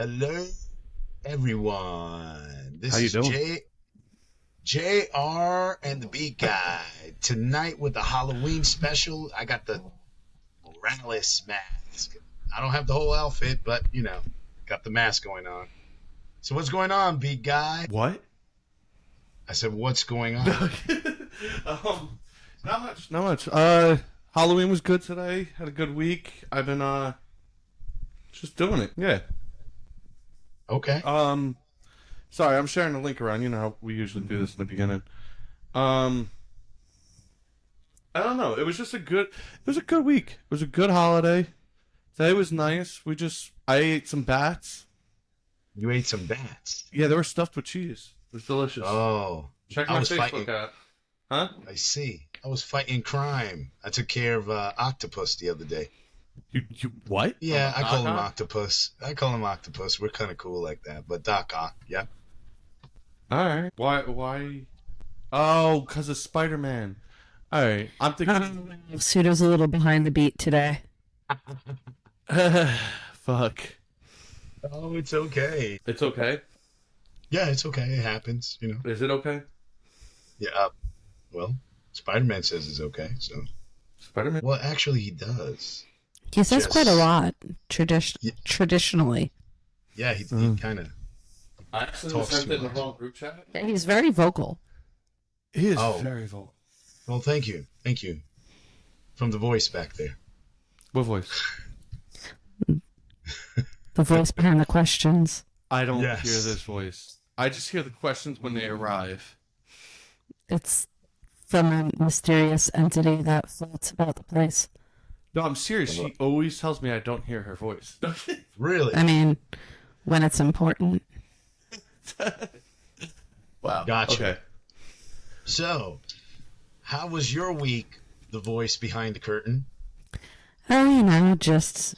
Hello, everyone. How This you is doing? JR and the Beat Guy. Tonight with the Halloween special, I got the Morales mask. I don't have the whole outfit, but, got the mask going on. So what's going on, Beat Guy? What? I said, what's going on? Not much. Not much. Halloween was good today. Had a good week. I've been just doing it. Yeah. Okay. Sorry, I'm sharing the link around. You know how we usually do this in the beginning. I don't know. It was just a good week. It was a good holiday. Today was nice. I ate some bats. You ate some bats. Yeah, they were stuffed with cheese. It was delicious. Oh. Check I my was Facebook fighting. out. Huh? I see. I was fighting crime. I took care of Octopus the other day. You what? Yeah, I call him Doc Octopus. We're kind of cool like that. But Doc Ock, yeah. All right. Why? Oh, because of Spider-Man. All right. I'm thinking. Pseudo's a little behind the beat today. Fuck. Oh, it's okay. It's okay. Yeah, it's okay. It happens, Is it okay? Yeah. Well, Spider-Man says it's okay, so. Spider-Man? Well, actually, he does. He says Just- quite a lot, Yeah. traditionally. Yeah, he kind of. I actually Talks sent too it in the much. wrong group chat. Yeah, he's very vocal. He is Oh. very vocal. Well, thank you, from the voice back there. What voice? The voice behind the questions. I don't Yes. hear this voice. I just hear the questions when they arrive. It's from a mysterious entity that floats about the place. No, I'm serious. She always tells me I don't hear her voice. Really? I mean, when it's important. Wow. Gotcha. Okay. So, how was your week? The voice behind the curtain. Oh, just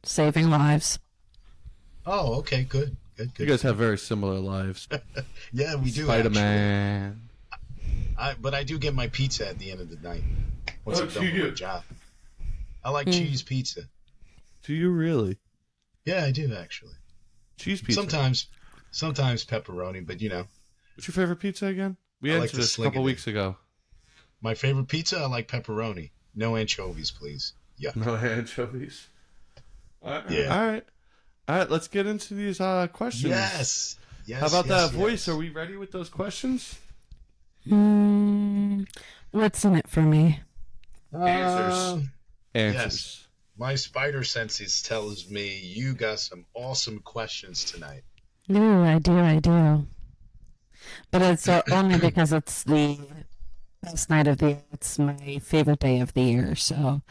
saving lives. Oh, okay, good. You guys have very similar lives. Yeah, we do. Spider-Man. But I do get my pizza at the end of the night. Once Oh, I'm done do with you? my job. I like cheese pizza. Do you really? Yeah, I do actually. Cheese pizza. Sometimes pepperoni, but What's your favorite pizza again? We I like answered to this a sling couple it in. weeks ago. my favorite pizza, I like pepperoni. No anchovies, please. Yeah. No anchovies. Yeah. All right. Let's get into these questions. Yes. How about that voice? yes. Are we ready with those questions? What's in it for me? Answers. Yes. My spider senses tells me you got some awesome questions tonight. No, I do. But it's only because it's the best night of the year. It's my favorite day of the year, so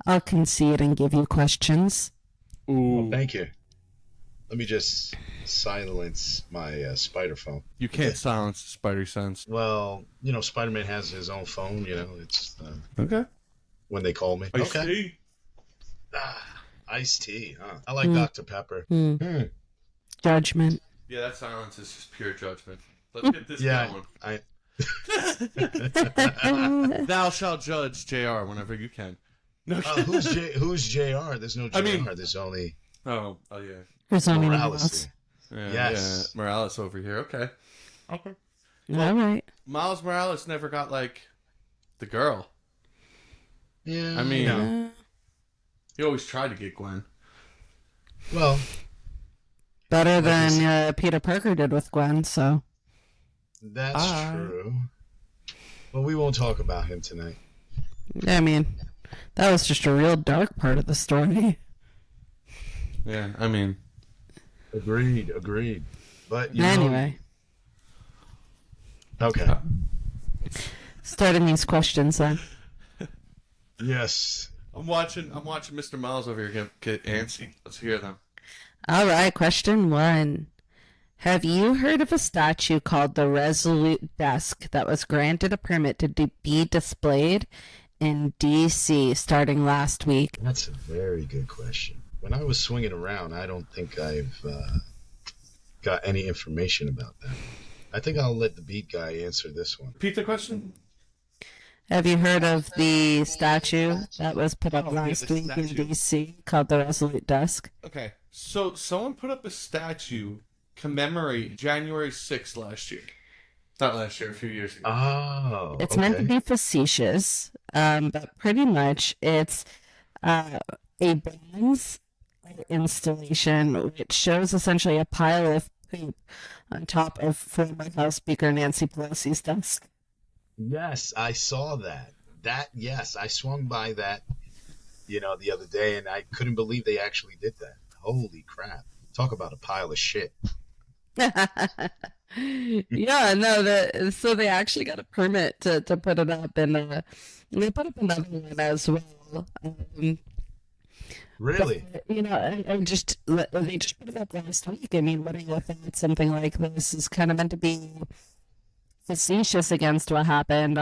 I'll concede and give you questions. Ooh. Thank you. Let me just silence my spider phone. You can't silence the spider sense. Well, Spider-Man has his own phone. It's Okay. when they call me. Okay. See? Iced tea, huh? I like Dr. Pepper. Judgment. Yeah, that silence is just pure judgment. Let's get this Yeah, going. I. Thou shalt judge JR whenever you can. No. Who's JR? There's no JR. I mean- There's only Oh yeah. There's only one Morales. else. Yeah, Yes. yeah. Morales over here. Okay. All right. Miles Morales never got the girl. Yeah. I mean- Uh, He always tried to get Gwen. well, better than Peter Parker did with Gwen, so. that's true. But we won't talk about him tonight. I mean, that was just a real dark part of the story. Yeah, I mean, Agreed. But Anyway, okay. starting these questions then. Yes. I'm watching Mr. Miles over here get antsy. Let's hear them. All right, question 1. Have you heard of a statue called the Resolute Desk that was granted a permit to be displayed in D.C. starting last week? That's a very good question. When I was swinging around, I don't think I've got any information about that. I think I'll let the beat guy answer this one. Repeat the question. Have you heard of the statue that was put up Oh, yeah, last the week in statue. D.C. called the Resolute Desk? Okay. So someone put up a statue commemorating January 6th last year. Not last year, a few years ago. Oh, It's meant to okay. be facetious, but pretty much it's a bronze installation which shows essentially a pile of poop on top of former House Speaker Nancy Pelosi's desk. Yes, I saw that. Yes, I swung by that, the other day, and I couldn't believe they actually did that. Holy crap. Talk about a pile of shit. Yeah, no, so they actually got a permit to put it up, and they put up another one as well. Really? But, they just put it up last week. I mean, what are your thoughts? Something like this is kind of meant to be facetious against what happened,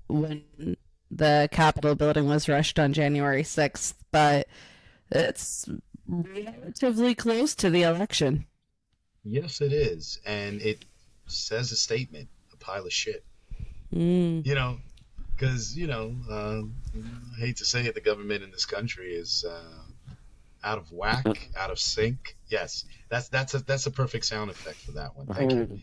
when the Capitol building was rushed on January 6th, but it's relatively close to the election. Yes, it is. And it says a statement, a pile of shit. Mm. Because, I hate to say it, the government in this country is out of whack, out of sync. Yes, that's a perfect sound effect for that one. Thank you.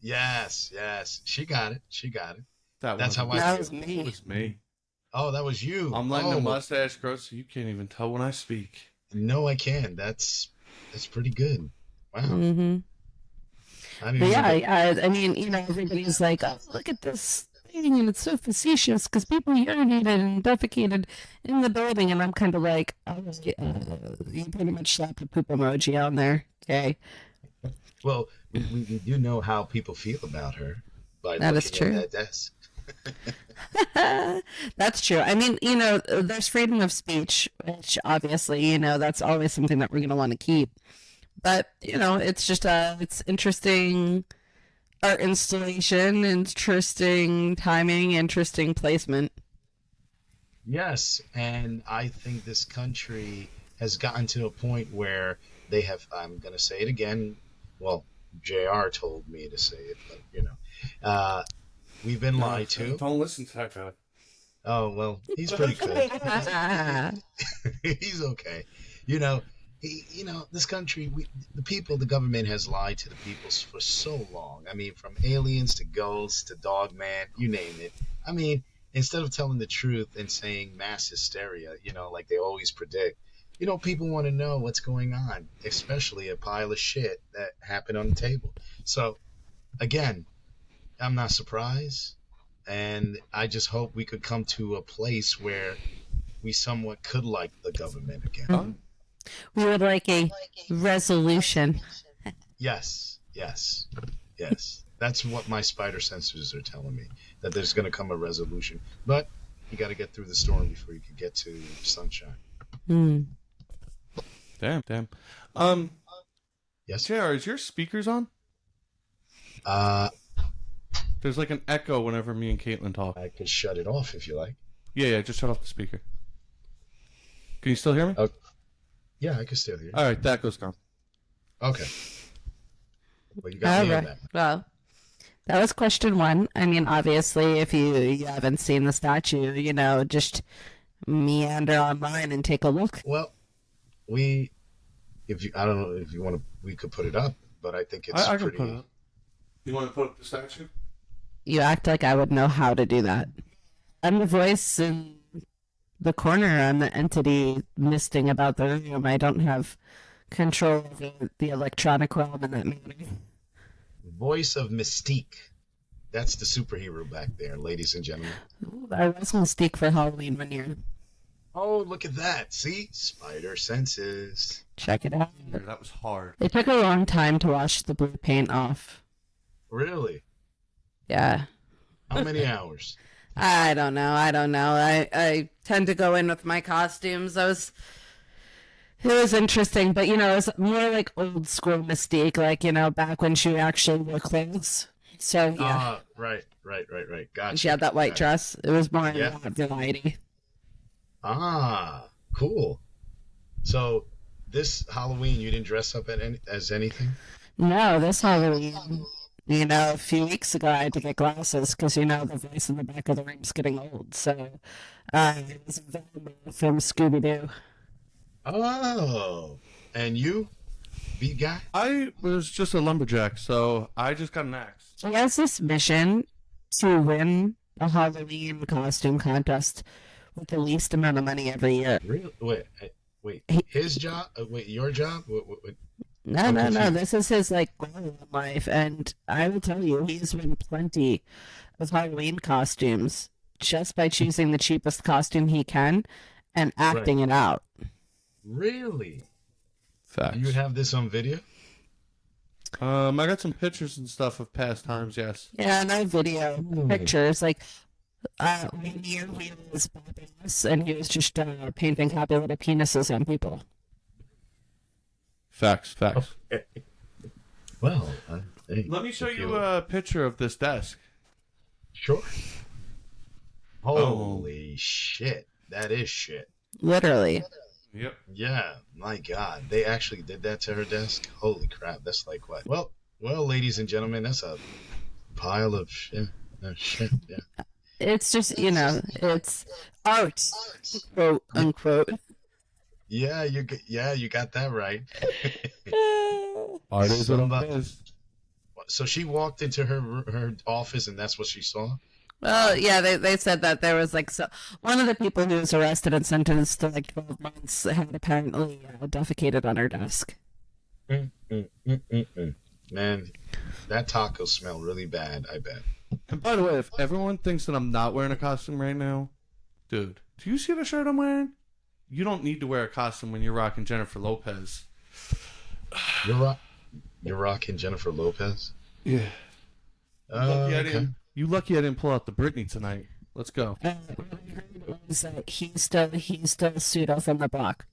Yes, yes. She got it. She got it. That's how I That feel. was It me. was me. Oh, that was you. I'm letting Oh, the mustache grow so you can't even tell when I speak. no, I can. That's pretty good. Wow. Hmm. I didn't But yeah, even I mean, everybody's like, oh, look at this thing, and it's so facetious because people urinated and defecated in the building, and I'm kind of like, oh, you pretty much slapped a poop emoji on there. Okay, Well, we do know how people feel about her by that is looking true. at that desk. That's true. I mean, there's freedom of speech, which obviously, that's always something that we're going to want to keep. But, it's just it's interesting art installation, interesting timing, interesting placement. Yes, and I think this country has gotten to a point where they have, I'm going to say it again. Well, JR told me to say it, but, uh, we've been lied to. Don't listen to that guy. Oh, well, he's pretty good. He's okay. You know, this country, the people, the government has lied to the people for so long. I mean, from aliens to ghosts to Dogman, you name it. I mean, instead of telling the truth and saying mass hysteria, like they always predict, people want to know what's going on, especially a pile of shit that happened on the table. So, again, I'm not surprised. And I just hope we could come to a place where we somewhat could like the government again. Huh? We would like a resolution. Yes, yes, yes. That's what my spider sensors are telling me, that there's going to come a resolution. But you got to get through the storm before you can get to sunshine. Hmm. Damn. Yes? JR, is your speakers on? Uh, There's like an echo whenever me and Caitlin talk. I could shut it off if you like. Yeah, just shut off the speaker. Can you still hear me? Oh, yeah, I can still hear you. All right, that goes down. Okay. Well, you got me on that. Well, that was question one. I mean, obviously, if you haven't seen the statue, just meander online and take a look. Well, I don't know if you want to, we could put it up, but I think it's I can pretty. put it up. You want to put up the statue? You act like I would know how to do that. I'm the voice in the corner. I'm the entity misting about the room. I don't have control over the electronic realm in that manner. Voice of Mystique. That's the superhero back there, ladies and gentlemen. Ooh, I was Mystique for Halloween one year. Oh, look at that. See? Spider senses. Check it out. That was hard. It took a long time to wash the blue paint off. Really? Yeah. How many hours? I don't know. I tend to go in with my costumes. It was interesting, but it was more like old school Mystique, like, back when she actually wore clothes. So yeah. Right. Gotcha. She had that white Gotcha. dress. It was more Yeah. that variety. Cool. So this Halloween, you didn't dress up as anything? No, this Halloween, a few weeks ago I had to get glasses because, the voice in the back of the room's getting old. So it was Velma from Scooby-Doo. Oh, And you, beat guy? I was just a lumberjack, so I just got an axe. He has this mission to win a Halloween costume contest with the least amount of money every year. Really? Wait. His job? Wait, your job? What? No, I'm no, no. confused. This is his like goal in life, and I will tell you, he's won plenty of Halloween costumes just by choosing the cheapest costume he can and acting it out. Really? Facts. You have this on video? I got some pictures and stuff of past times, yes. Yeah, no video, pictures. Like, 1 year he was Bob and he was just painting happy little penises on people. Facts. Well, hey, Let me show if you a picture of this desk. Sure. Holy shit. That is shit. Literally. Yep. Yeah, my God. They actually did that to her desk? Holy crap. That's like what? Well, ladies and gentlemen, that's a pile of shit. Yeah. It's just, it's art, quote unquote. Yeah, you got that right. Art is what Somebody- it is. So she walked into her office and that's what she saw? Well, yeah, they said that there was one of the people who was arrested and sentenced to 12 months had apparently defecated on her desk. Man, that taco smelled really bad, I bet. And by the way, if everyone thinks that I'm not wearing a costume right now, dude, do you see the shirt I'm wearing? You don't need to wear a costume when you're rocking Jennifer Lopez. You're rocking Jennifer Lopez? Yeah. Okay. You lucky I didn't pull out the Britney tonight. Let's go. What I heard was that he's still pseudo from the block.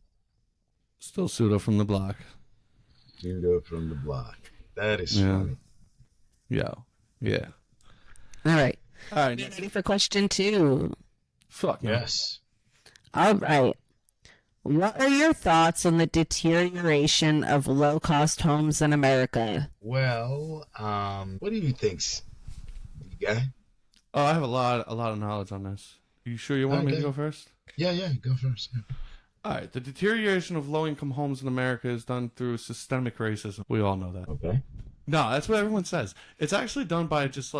Still pseudo from the block. Pseudo from the block. That is Yeah. funny. Yeah. All right. All right. You ready for question 2? Fuck no. Yes. All right. What are your thoughts on the deterioration of low-cost homes in America? Well, what do you think, guy? Oh, I have a lot of knowledge on this. You sure you want me to Okay. go first? Yeah, go first. Yeah. All right. The deterioration of low-income homes in America is done through systemic racism. We all know that. Okay. No, that's what everyone says. It's actually done by just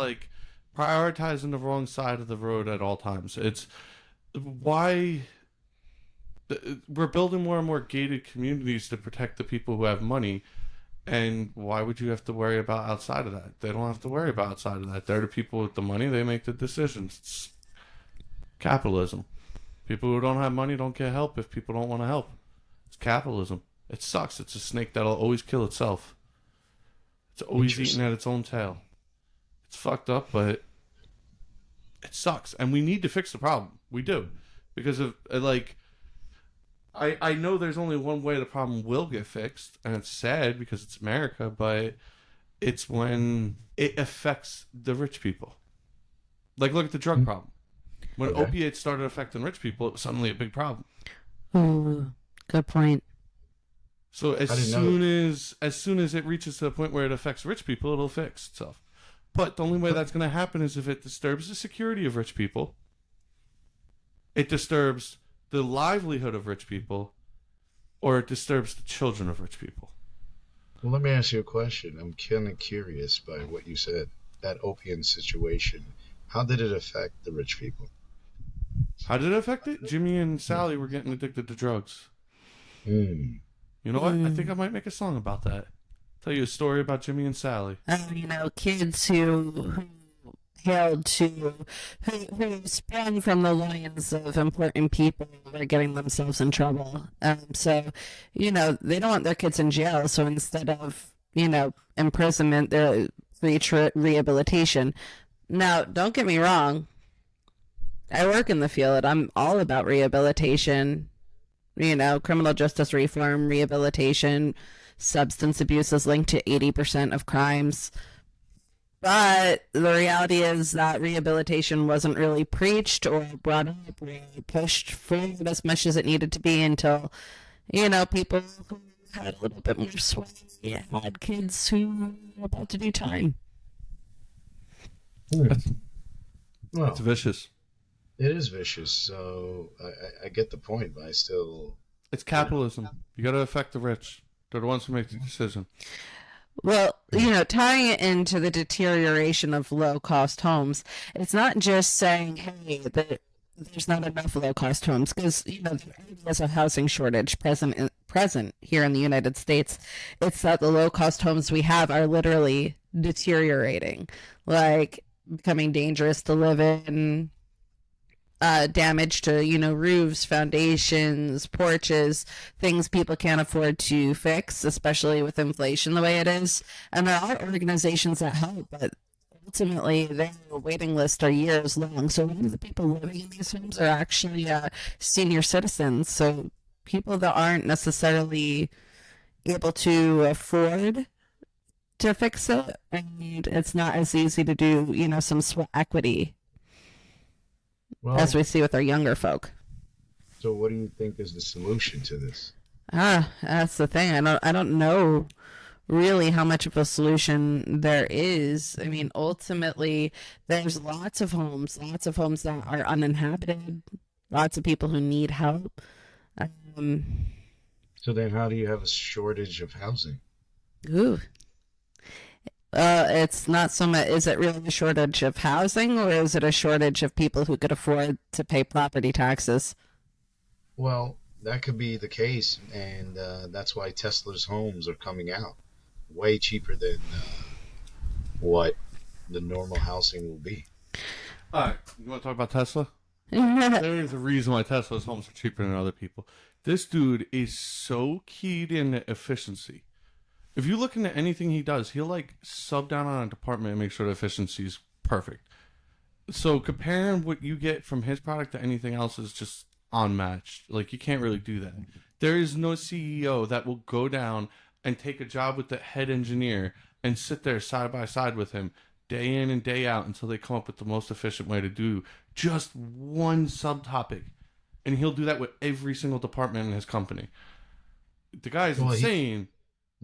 prioritizing the wrong side of the road at all times. It's why we're building more and more gated communities to protect the people who have money. And why would you have to worry about outside of that? They don't have to worry about outside of that. They're the people with the money. They make the decisions. It's capitalism. People who don't have money don't get help if people don't want to help. It's capitalism. It sucks. It's a snake that'll always kill itself. It's always eating at its own tail. It's fucked up, but it sucks. And we need to fix the problem. We do. Because of, I know there's only one way the problem will get fixed, and it's sad because it's America, but it's when it affects the rich people. Look at the drug problem. When opiates started affecting rich people, it was suddenly a big problem. Ooh, good point. So as soon as it reaches to the point where it affects rich people, it'll fix itself. But the only way that's going to happen is if it disturbs the security of rich people, it disturbs the livelihood of rich people, or it disturbs the children of rich people. Well, let me ask you a question. I'm kind of curious by what you said. That opium situation, how did it affect the rich people? How did it affect it? Jimmy and Sally were getting addicted to drugs. Hmm. You know what? I think I might make a song about that. Tell you a story about Jimmy and Sally. Kids who hailed to, who sprang from the loins of important people are getting themselves in trouble. So, they don't want their kids in jail. So instead of, imprisonment, they're free rehabilitation. Now, don't get me wrong. I work in the field. I'm all about rehabilitation. Criminal justice reform, rehabilitation, substance abuse is linked to 80% of crimes. But the reality is that rehabilitation wasn't really preached or brought up or pushed forward as much as it needed to be until, people who had a little bit more sway had kids who were about to do time. Well, It's vicious. it is vicious, so I get the point, but I still... It's capitalism. You got to affect the rich. They're the ones who make the decision. Well, tying it into the deterioration of low-cost homes, it's not just saying, hey, that there's not enough low-cost homes, because, there is a housing shortage present here in the United States. It's that the low-cost homes we have are literally deteriorating, like becoming dangerous to live in, damage to, roofs, foundations, porches, things people can't afford to fix, especially with inflation the way it is. And there are organizations that help, but ultimately their waiting lists are years long. So a lot of the people living in these homes are actually senior citizens. So people that aren't necessarily able to afford to fix it, and it's not as easy to do, some sweat equity as we see with our younger folk. So what do you think is the solution to this? That's the thing. I don't know really how much of a solution there is. I mean, ultimately, there's lots of homes that are uninhabited, lots of people who need help. So then how do you have a shortage of housing? Ooh. It's not so much, is it really a shortage of housing, or is it a shortage of people who could afford to pay property taxes? Well, that could be the case, and that's why Tesla's homes are coming out way cheaper than what the normal housing will be. All right, you want to talk about Tesla? There is a reason why Tesla's homes are cheaper than other people. This dude is so keyed into efficiency. If you look into anything he does, he'll like sub down on a department and make sure the efficiency is perfect. So comparing what you get from his product to anything else is just unmatched. Like, you can't really do that. There is no CEO that will go down and take a job with the head engineer and sit there side by side with him day in and day out until they come up with the most efficient way to do just one subtopic. And he'll do that with every single department in his company. The guy is insane.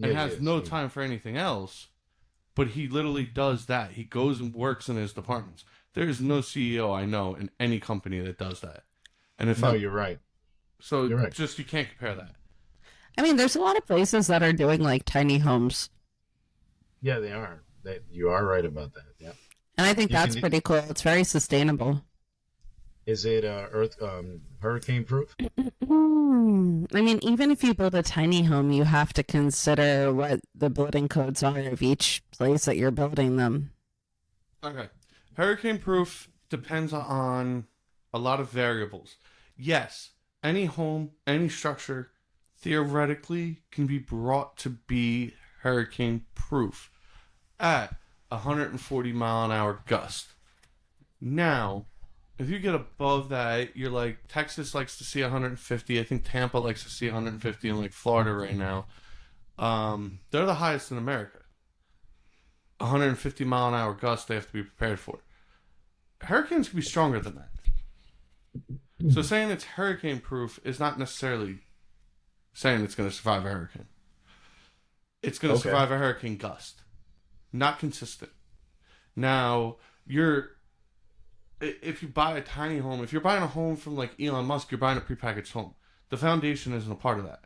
And has no time for anything else, but he literally does that. He goes and works in his departments. There is no CEO I know in any company that does that. And if you're right. So you're right. Just you can't compare that. I mean, there's a lot of places that are doing like tiny homes. Yeah, they are. You are right about that. Yeah. And I think that's pretty cool. It's very sustainable. Is it hurricane proof? I mean, even if you build a tiny home, you have to consider what the building codes are of each place that you're building them. Okay. Hurricane proof depends on a lot of variables. Yes, any home, any structure, theoretically can be brought to be hurricane proof at 140 mile an hour gust. Now, if you get above that, you're like, Texas likes to see 150. I think Tampa likes to see 150, and like Florida right now. They're the highest in America. 150 mile an hour gust they have to be prepared for. Hurricanes can be stronger than that. So saying it's hurricane proof is not necessarily saying it's going to survive a hurricane. It's going to survive a hurricane gust. Not consistent. Now, if you buy a tiny home, if you're buying a home from like Elon Musk, you're buying a prepackaged home. The foundation isn't a part of that.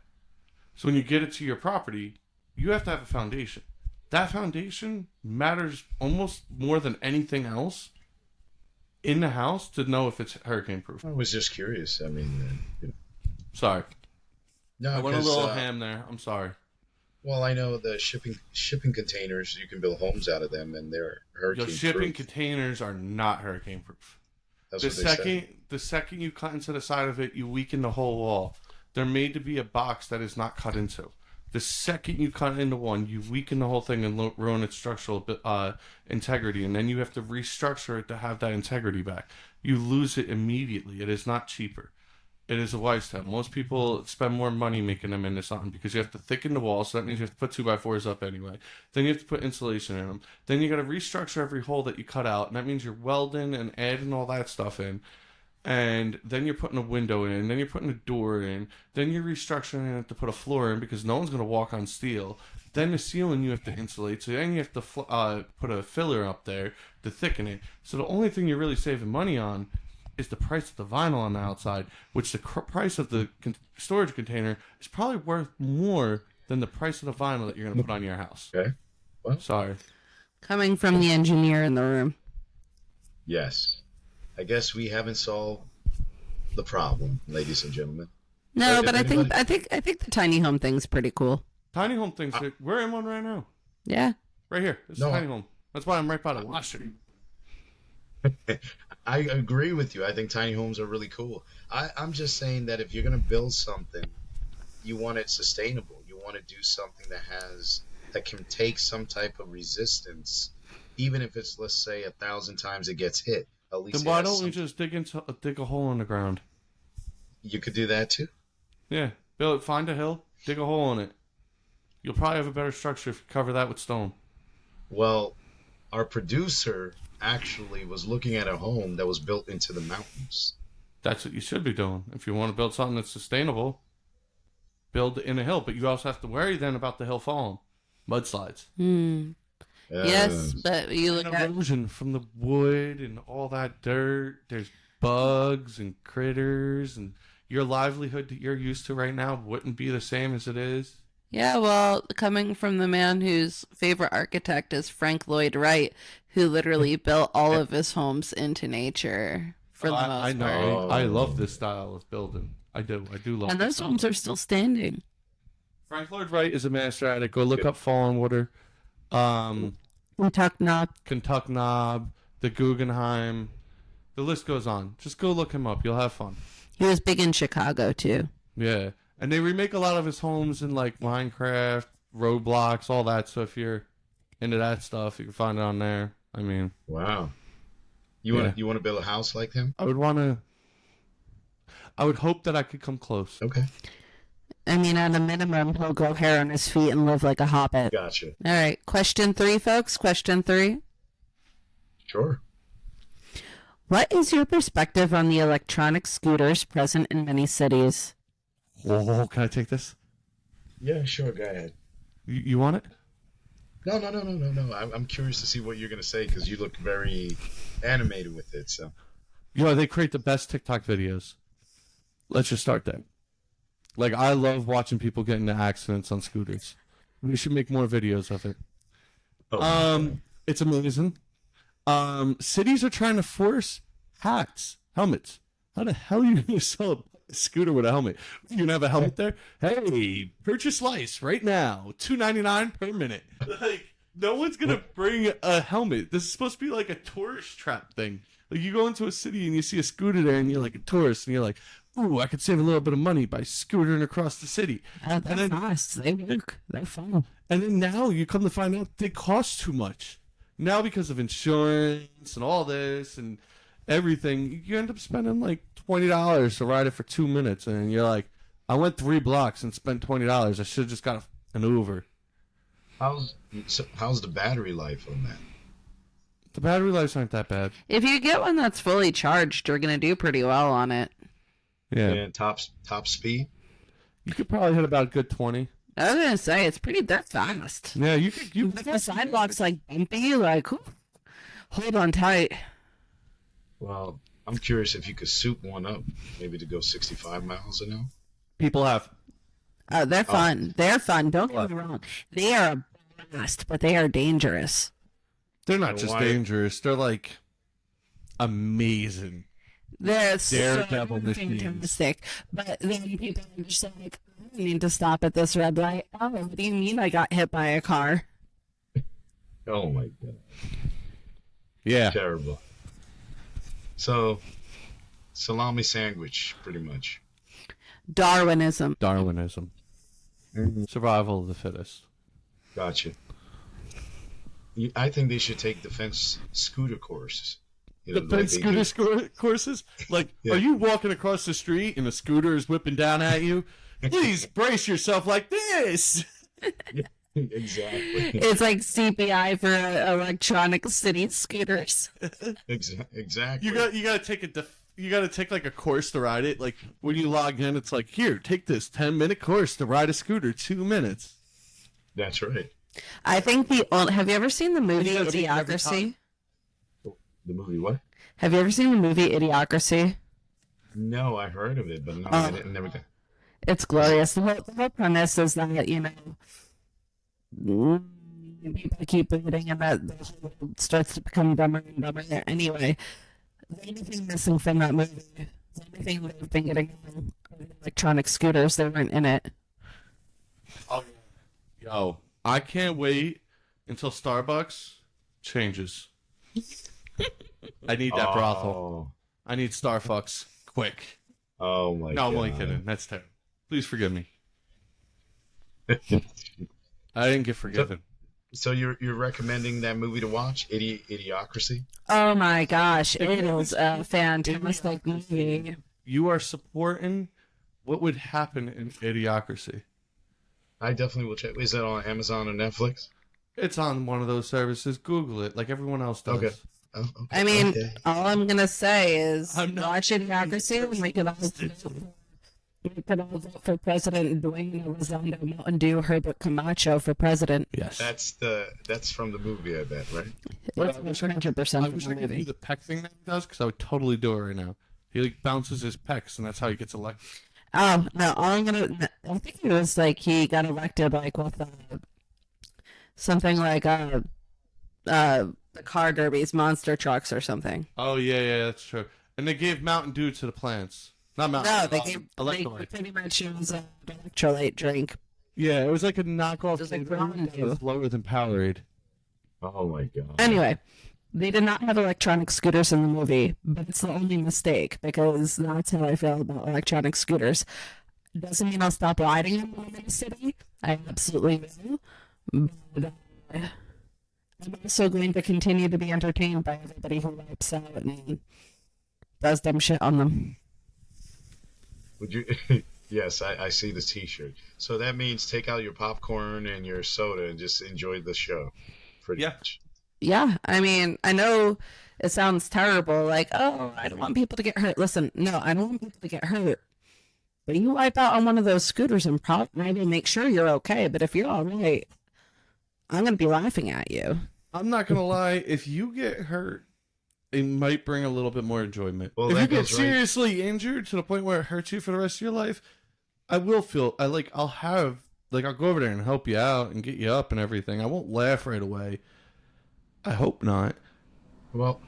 So when you get it to your property, you have to have a foundation. That foundation matters almost more than anything else in the house to know if it's hurricane proof. I was just curious. I mean, sorry. No, I went a little ham there. I'm sorry. Well, I know the shipping containers, you can build homes out of them, and they're hurricane proof. Shipping containers are not hurricane proof. That's what they say. The second you cut into the side of it, you weaken the whole wall. They're made to be a box that is not cut into. The second you cut into one, you weaken the whole thing and ruin its structural integrity, and then you have to restructure it to have that integrity back. You lose it immediately. It is not cheaper. It is a wise tale. Most people spend more money making them into something because you have to thicken the wall, so that means you have to put 2x4s up anyway. Then you have to put insulation in them. Then you got to restructure every hole that you cut out, and that means you're welding and adding all that stuff in. And then you're putting a window in, then you're putting a door in, then you're restructuring it to put a floor in because no one's going to walk on steel. Then the ceiling you have to insulate, so then you have to put a filler up there to thicken it. So the only thing you're really saving money on is the price of the vinyl on the outside, which the price of the storage container is probably worth more than the price of the vinyl that you're going to put on your house. Okay. Well, Sorry. Coming from the engineer in the room. yes. I guess we haven't solved the problem, ladies and gentlemen. No, If but I think anybody- I think the tiny home thing's pretty cool. Tiny home things. We're in one right now. Yeah. Right here. This No. is tiny home. That's why I'm right by the washer. I agree with you. I think tiny homes are really cool. I'm just saying that if you're going to build something, you want it sustainable. You want to do something that can take some type of resistance, even if it's, let's say, 1,000 times it gets hit. At least Then it why has don't we some- just dig a hole in the ground? You could do that too. Yeah. Find a hill, dig a hole in it. You'll probably have a better structure if you cover that with stone. Well, our producer actually was looking at a home that was built into the mountains. That's what you should be doing. If you want to build something that's sustainable, build in a hill. But you also have to worry then about the hill falling. Mudslides. Yes, but you look And at erosion from the wood and all that dirt. There's bugs and critters, and your livelihood that you're used to right now wouldn't be the same as it is. yeah, well, coming from the man whose favorite architect is Frank Lloyd Wright, who literally built all of his homes into nature for the most I know. part. I love this style of building. I do love And this those style. homes are still standing. Frank Lloyd Wright is a master at it. Go look up Fallen Water, Kentuck Knob. Kentuck Knob, the Guggenheim. The list goes on. Just go look him up. You'll have fun. He was big in Chicago too. Yeah. And they remake a lot of his homes in like Minecraft, Roblox, all that. So if you're into that stuff, you can find it on there. I mean, Wow. You want to build a house like him? I would hope that I could come close. Okay. I mean, at a minimum, he'll grow hair on his feet and live like a hobbit. Gotcha. All right, question 3, folks. Question 3. Sure. What is your perspective on the electronic scooters present in many cities? Oh, can I take this? Yeah, sure. Go ahead. You want it? No. I'm curious to see what you're going to say because you look very animated with it. So. They create the best TikTok videos. Let's just start there. Like, I love watching people get into accidents on scooters. We should make more videos of it. Oh, It's amazing. Cities are trying to force helmets. How the hell are you going to sell a scooter with a helmet? You going to have a helmet there? Hey, purchase lice right now. $2.99 per minute. Like, no one's going to bring a helmet. This is supposed to be like a tourist trap thing. Like, you go into a city and you see a scooter there and you're like a tourist and you're like, ooh, I could save a little bit of money by scootering across the city. They're fast. They work. They're fun. And then now you come to find out they cost too much. Now because of insurance and all this and everything, you end up spending like $20 to ride it for 2 minutes. And you're like, I went 3 blocks and spent $20. I should have just got an Uber. how's the battery life on that? The battery lives aren't that bad. If you get one that's fully charged, you're going to do pretty well on it. Yeah. And top speed? You could probably hit about a good 20. I was going to say, they're fast. Yeah, you could. If the sidewalk's like bumpy, like, whew, hold on tight. Well, I'm curious if you could soup one up, maybe to go 65 miles an hour. People have. Oh, they're fun. They're fun. Don't get me wrong. They are a blast, but they are dangerous. They're not just Why- dangerous. They're like amazing. They're Daredevil so machines. fantastic. But then people are just like, I need to stop at this red light. Oh, what do you mean I got hit by a car? Oh my god. Yeah. Terrible. So, salami sandwich, pretty much. Darwinism. Darwinism. Survival of the fittest. Gotcha. I think they should take defense scooter courses. You know, The like Penn they scooter do. courses? Like, Yeah. are you walking across the street and a scooter is whipping down at you? Please brace yourself like this. Exactly. It's like CPI for electronic city scooters. Exactly. You got to take you got to take like a course to ride it. Like when you log in, it's like, here, take this 10-minute course to ride a scooter, 2 minutes. That's right. I think have you ever seen the movie you gotta beat every Idiocracy? The movie what? Have you ever seen the movie Idiocracy? No, I heard of it, but no, Oh. I never did. It's glorious. The whole premise is that, people keep bleeding and that the whole world starts to become dumber and dumber. Anyway, the only thing missing from that movie, the only thing they've been getting are the electronic scooters. They weren't in it. Oh, yo, I can't wait until Starbucks changes. I need that brothel. I need Starfucks quick. Oh my No, god. I'm only kidding. That's terrible. Please forgive me. I didn't get forgiven. So you're recommending that movie to watch, Idiocracy? Oh my gosh, it is a fantastic movie. You are supporting what would happen in Idiocracy. I definitely will check. Is that on Amazon or Netflix? It's on one of those services. Google it like everyone else does. Okay. Oh, okay. I mean, Okay. all I'm gonna say is I'm not- watch Idiocracy and we could all vote for President Dwayne Elizondo Mountain Dew Herbert Camacho for president. Yes. That's from the movie, I bet, right? It's I wish I 100% I from wish the I could do movie. the peck thing that he does because I would totally do it right now. He like bounces his pecs and that's how he gets elected. Oh no! I think it was like he got elected like with something like the car derbies, monster trucks or something. Oh yeah, that's true. And they gave Mountain Dew to the plants. Not Mountain. No, they Electrolyte. pretty much it was an electrolyte drink. Yeah, it was like a knockoff. Just like flavor. Mountain It Dew. was lower than Powerade. Oh my god. Anyway, they did not have electronic scooters in the movie, but it's the only mistake because that's how I feel about electronic scooters. Doesn't mean I'll stop riding them when I'm in the city. I absolutely will. But I'm also going to continue to be entertained by everybody who wipes out and does dumb shit on them. Would you? Yes, I see the T-shirt. So that means take out your popcorn and your soda and just enjoy the show. Pretty Yeah. much. Yeah, I mean, I know it sounds terrible, like, oh, I don't want people to get hurt. Listen, no, I don't want people to get hurt. But you wipe out on one of those scooters and probably make sure you're okay. But if you're all right, I'm going to be laughing at you. I'm not gonna lie. If you get hurt, it might bring a little bit more enjoyment. Well, if you that get goes right- seriously injured to the point where it hurts you for the rest of your life, I'll go over there and help you out and get you up and everything. I won't laugh right away. I hope not. Well,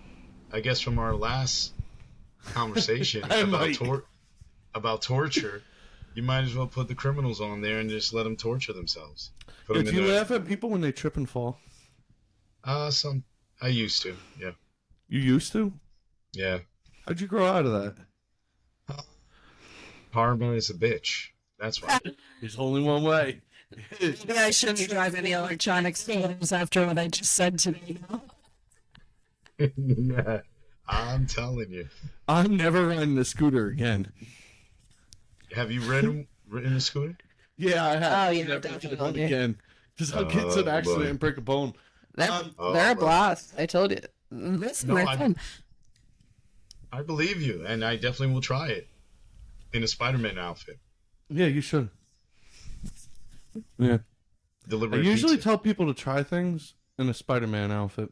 I guess from our last conversation I about might. about torture, you might as well put the criminals on there and just let them torture themselves. Put 'em Do in you there. laugh at people when they trip and fall? I used to. Yeah. You used to? Yeah. How'd you grow out of that? Karma is a bitch. That's why. There's only one way. Maybe I shouldn't drive any electronic scooters after what I just said today. Yeah. I'm telling you. I'm never riding a scooter again. Have you ridden a scooter? Yeah, I have. Oh, yeah, Never definitely. done it again. Because I'll get into an Oh, accident boy. and break a bone. They're, Oh, they're a bro. blast. I told you. Listen, No, they're I- fun. I believe you, and I definitely will try it in a Spider-Man outfit. Yeah, you should. Yeah. I Deliver usually pizza. tell people to try things in a Spider-Man outfit.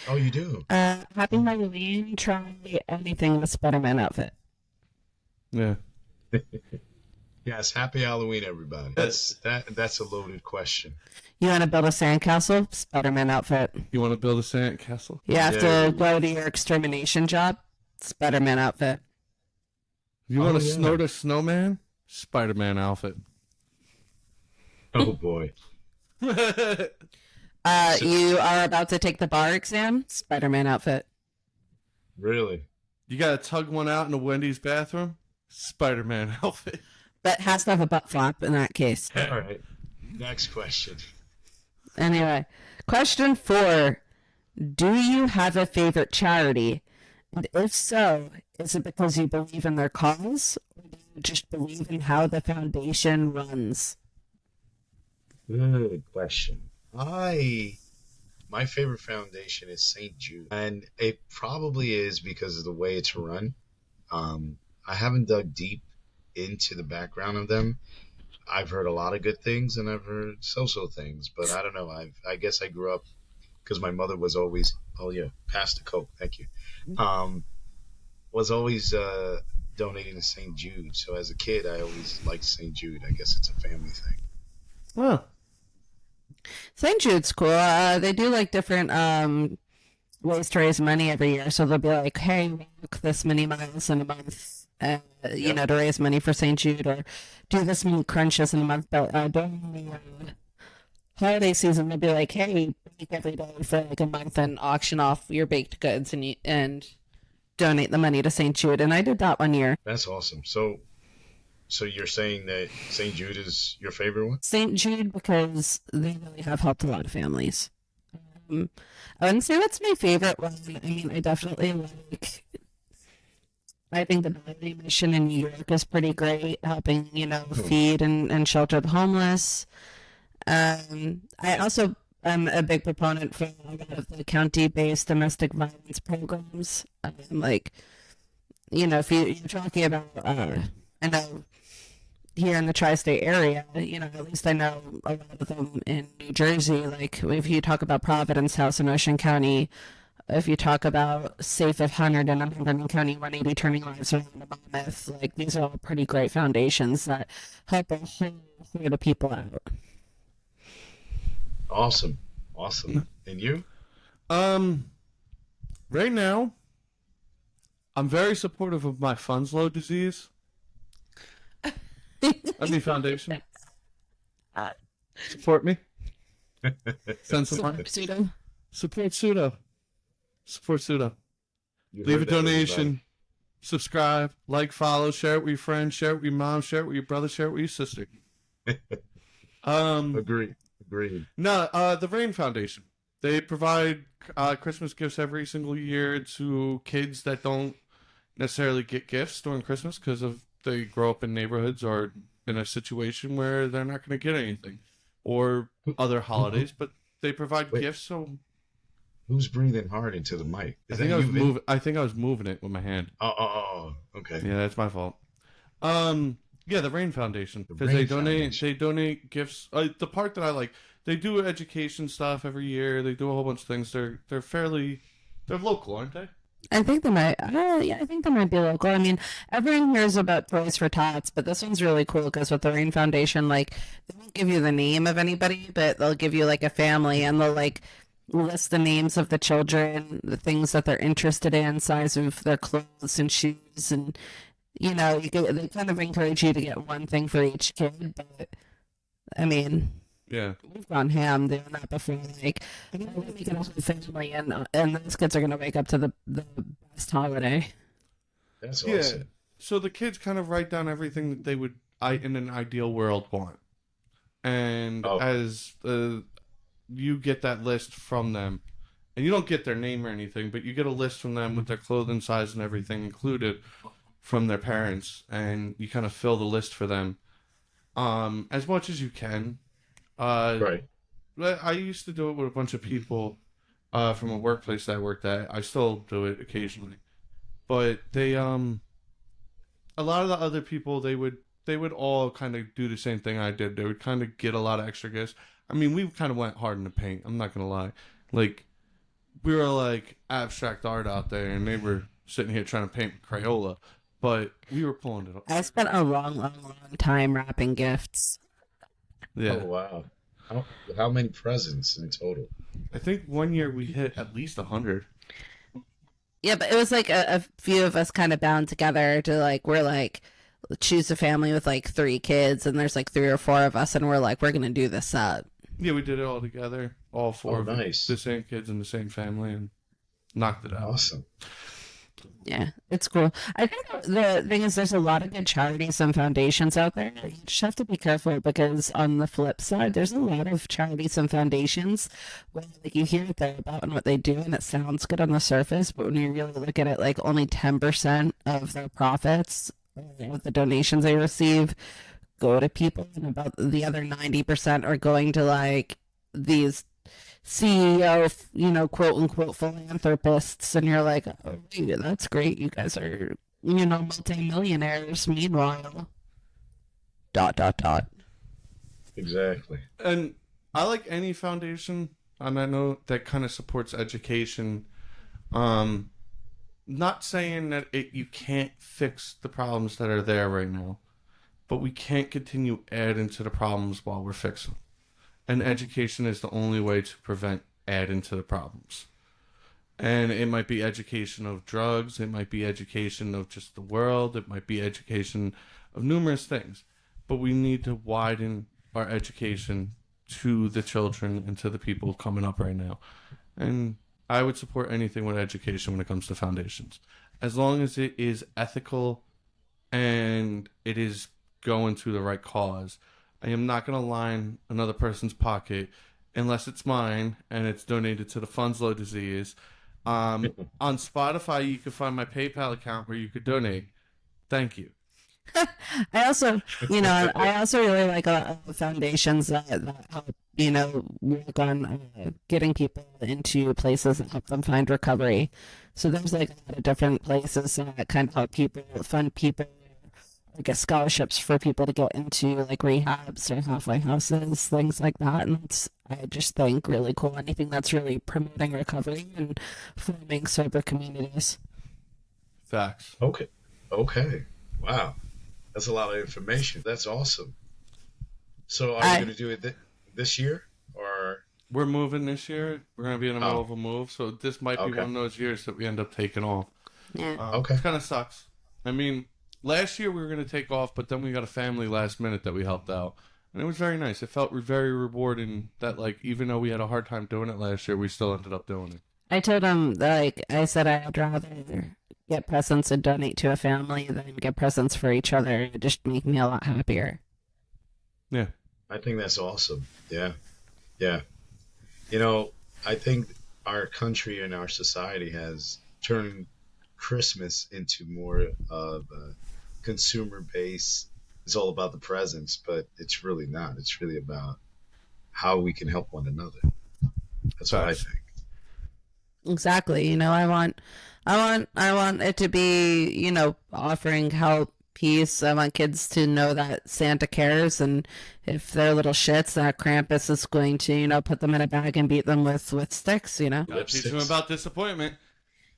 Oh, you do? Happy Halloween. Try anything with Spider-Man outfit. Yeah. Yes. Happy Halloween, everybody. That's a loaded question. You want to build a sandcastle? Spider-Man outfit. You want to build a sand castle? You have Yeah. to go to your extermination job? Spider-Man outfit. You Oh, want to yeah. snort a snowman? Spider-Man outfit. Oh boy. You are about to take the bar exam? Spider-Man outfit. Really? You got to tug one out in a Wendy's bathroom? Spider-Man outfit. But has to have a butt flap in that case. All right. Next question. Anyway, question 4. Do you have a favorite charity? And if so, is it because you believe in their cause? Or do you just believe in how the foundation runs? Good question. My favorite foundation is St. Jude, and it probably is because of the way it's run. I haven't dug deep into the background of them. I've heard a lot of good things, and I've heard so-so things, but I don't know. I guess I grew up because my mother was always, oh yeah, pass the Coke, thank you. Was always donating to St. Jude. So as a kid, I always liked St. Jude. I guess it's a family thing. Well, St. Jude's cool. They do like different ways to raise money every year. So they'll be like, hey, walk this many miles in a month, you know, to raise money for St. Jude, or do this many crunches in a month. But during the holiday season, they'll be like, hey, bake every day for like a month and auction off your baked goods and donate the money to St. Jude. And I did that one year. That's awesome. So you're saying that St. Jude is your favorite one? St. Jude, because they really have helped a lot of families. I wouldn't say that's my favorite one. I mean, I definitely like. I think the Daily Mission in New York is pretty great, helping, you know, feed and shelter the homeless. I also am a big proponent for a lot of the county-based domestic violence programs. Like, you know, if you're talking about, I know here in the tri-state area, you know, at least I know a lot of them in New Jersey. Like, if you talk about Providence House in Ocean County, if you talk about Safe at 100 in Hunterdon County, 180 Turning Lives Around the Monmouth, like, these are all pretty great foundations that help a whole lot of people out. Awesome. And you? Right now, I'm very supportive of my Funslow disease. Foundation. Support me. Send some money. Support Pseudo. You Leave a heard that, donation. everybody. Subscribe, like, follow, share it with your friends, share it with your mom, share it with your brother, share it with your sister. Agreed. No, the Rain Foundation. They provide Christmas gifts every single year to kids that don't necessarily get gifts during Christmas because of they grow up in neighborhoods or in a situation where they're not going to get anything, or other holidays. But they provide Wait. gifts. So Who's breathing hard into the mic? I Is think that I was you, Vin? moving. I think I was moving it with my hand. Oh, okay. Yeah, that's my fault. Yeah, the Rain Foundation, because Rain they donate. Foundation. They donate gifts. The part that I like, they do education stuff every year. They do a whole bunch of things. They're local, aren't they? I think they might. Yeah, I think they might be local. I mean, everyone hears about Toys for Tots, but this one's really cool because with the Rain Foundation, like, they won't give you the name of anybody, but they'll give you like a family, and they'll like list the names of the children, the things that they're interested in, size of their clothes and shoes, and you know, they kind of encourage you to get one thing for each kid. But I mean, Yeah. we've gone ham doing that before. Like, we're making a whole family, and those kids are gonna wake up to the best holiday. That's Yeah. awesome. So the kids kind of write down everything that they would, in an ideal world, want, and Oh. as you get that list from them, and you don't get their name or anything, but you get a list from them with their clothing size and everything included from their parents, and you kind of fill the list for them, as much as you can. Right. I used to do it with a bunch of people from a workplace that I worked at. I still do it occasionally, but they a lot of the other people they would all kind of do the same thing I did. They would kind of get a lot of extra gifts. I mean, we kind of went hard in the paint. I'm not gonna lie, like we were like abstract art out there, and they were sitting here trying to paint with Crayola, but we were pulling it off. I spent a long time wrapping gifts. Yeah, Oh, wow. How many presents in total? I think one year we hit at least 100. Yeah, but it was like a few of us kind of bound together to like, we're like, choose a family with like 3 kids, and there's like 3 or 4 of us, and we're like, we're gonna do this up. Yeah, we did it all together, all 4 Oh, of them, nice. the same kids in the same family, and knocked it out. Awesome. Yeah, it's cool. I think the thing is, there's a lot of good charities and foundations out there. You just have to be careful, because on the flip side, there's a lot of charities and foundations where like you hear what they're about and what they do, and it sounds good on the surface, but when you really look at it, like only 10% of their profits, with the donations they receive, go to people, and about the other 90% are going to like these CEO, you know, quote unquote philanthropists, and you're like, oh, wait, that's great. You guys are, you know, multimillionaires. Meanwhile, ... Exactly. And I like any foundation on that note that kind of supports education, not saying that you can't fix the problems that are there right now, but we can't continue adding to the problems while we're fixing them. And education is the only way to prevent adding to the problems. And it might be education of drugs, it might be education of just the world, it might be education of numerous things. But we need to widen our education to the children and to the people coming up right now. And I would support anything with education when it comes to foundations. As long as it is ethical and it is going to the right cause. I am not going to line another person's pocket unless it's mine and it's donated to the Fundslow disease. On Spotify, you can find my PayPal account where you could donate. Thank you. I also, I also really like foundations that help, work on getting people into places and help them find recovery. So there's like a lot of different places that kind of help people, fund people, get scholarships for people to get into like rehabs or halfway houses, things like that. And it's, I just think, really cool. Anything that's really promoting recovery and forming sober communities. Facts. Okay. Wow. That's a lot of information. That's awesome. So are you going to do it this year? Or we're moving this year. We're going to be in the middle of a move. So this might be one of those years that we end up taking off. Yeah. It kind of sucks. I mean, last year we were going to take off, but then we got a family last minute that we helped out. And it was very nice. It felt very rewarding that, like, even though we had a hard time doing it last year, we still ended up doing it. I told him, like, I said I'd rather get presents and donate to a family than get presents for each other. It just make me a lot happier. Yeah. I think that's awesome. Yeah. I think our country and our society has turned Christmas into more of a consumer base. It's all about the presents, but it's really not. It's really about how we can help one another. That's what I think. Exactly. I want it to be, offering help, peace. I want kids to know that Santa cares, and if they're little shits, that Krampus is going to, put them in a bag and beat them with sticks, Gotta teach them about disappointment.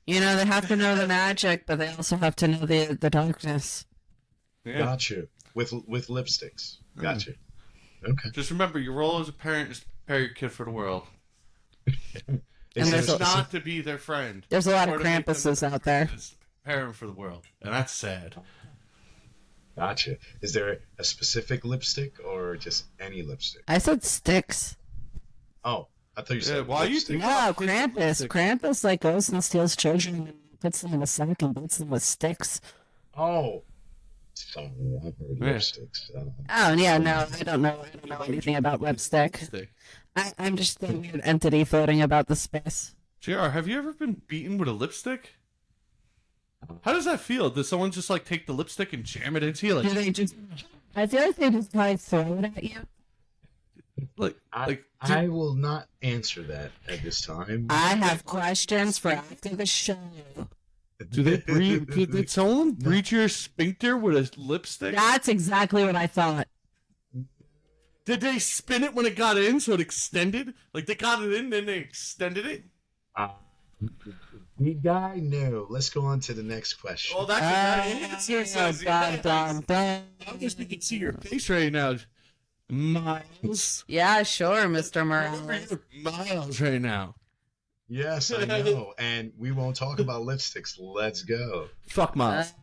They have to know the magic, but they also have to know the darkness. Yeah. Gotcha. With lipsticks. Gotcha. Okay. Just remember, your role as a parent is to prepare your kid for the world. And there's not to be their friend. There's a lot of Krampuses out there. Prepare them for the world, and that's sad. Gotcha. Is there a specific lipstick or just any lipstick? I said sticks. Oh, I thought you said why lipstick. No, Krampus. Krampus like goes and steals children and puts them in a sack and beats them with sticks. Oh. So I've heard lipsticks. Oh yeah, no, I don't know anything about lipstick. I'm just a weird entity floating about the space. JR, have you ever been beaten with a lipstick? How does that feel? Does someone just like take the lipstick and jam it into you? Do they just? I feel like they just probably throw it at you. I will not answer that at this time. I have questions for after the show. Did someone breach your sphincter with a lipstick? That's exactly what I thought. Did they spin it when it got in so it extended? Like they got it in, then they extended it? You guy, no. Let's go on to the next question. Oh, that's I wish we could see your face right now. Miles. Yeah, sure, Mr. Morales. Miles right now. Yes, I know. And we won't talk about lipsticks. Let's go. Fuck Miles.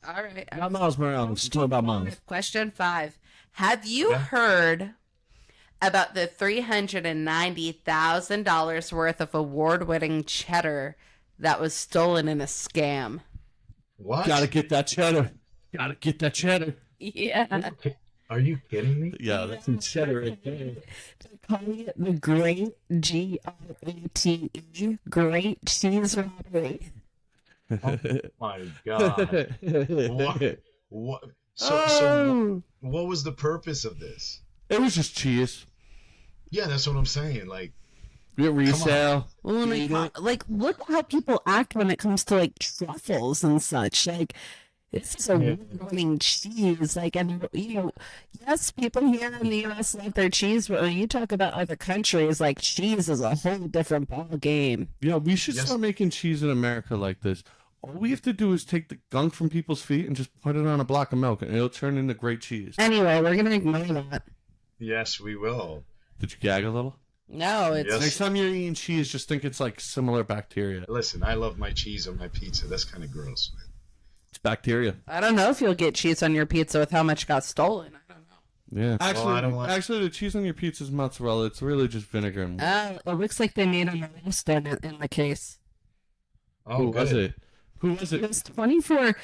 All right. Not Miles Morales. Just talking about Miles. Question 5. Have you heard about the $390,000 worth of award-winning cheddar that was stolen in a scam? What? Gotta get that cheddar. Yeah. Are you kidding me? Yeah, that's some cheddar right there. They call it the Great GRATE, Great Cheese Robbery. Oh my god. What? So what was the purpose of this? It was just cheese. Yeah, that's what I'm saying. Like, resale. Well, look how people act when it comes to like truffles and such. Like, this is a award-winning cheese. Like, and yes, people here in the U.S. love their cheese, but when you talk about other countries, like cheese is a whole different ball game. Yeah, we should start making cheese in America like this. All we have to do is take the gunk from people's feet and just put it on a block of milk, and it'll turn into great cheese. Anyway, we're gonna ignore that. Yes, we will. Did you gag a little? No, it's Yes. Next time you're eating cheese, just think it's like similar bacteria. Listen, I love my cheese on my pizza. That's kind of gross, man. It's bacteria. I don't know if you'll get cheese on your pizza with how much got stolen. I don't know. Yeah. Actually, I don't want- actually, the cheese on your pizza is mozzarella. It's really just vinegar and water. It looks like they made a roast in the case. Oh, Who good. was it? Who was It it? was 24.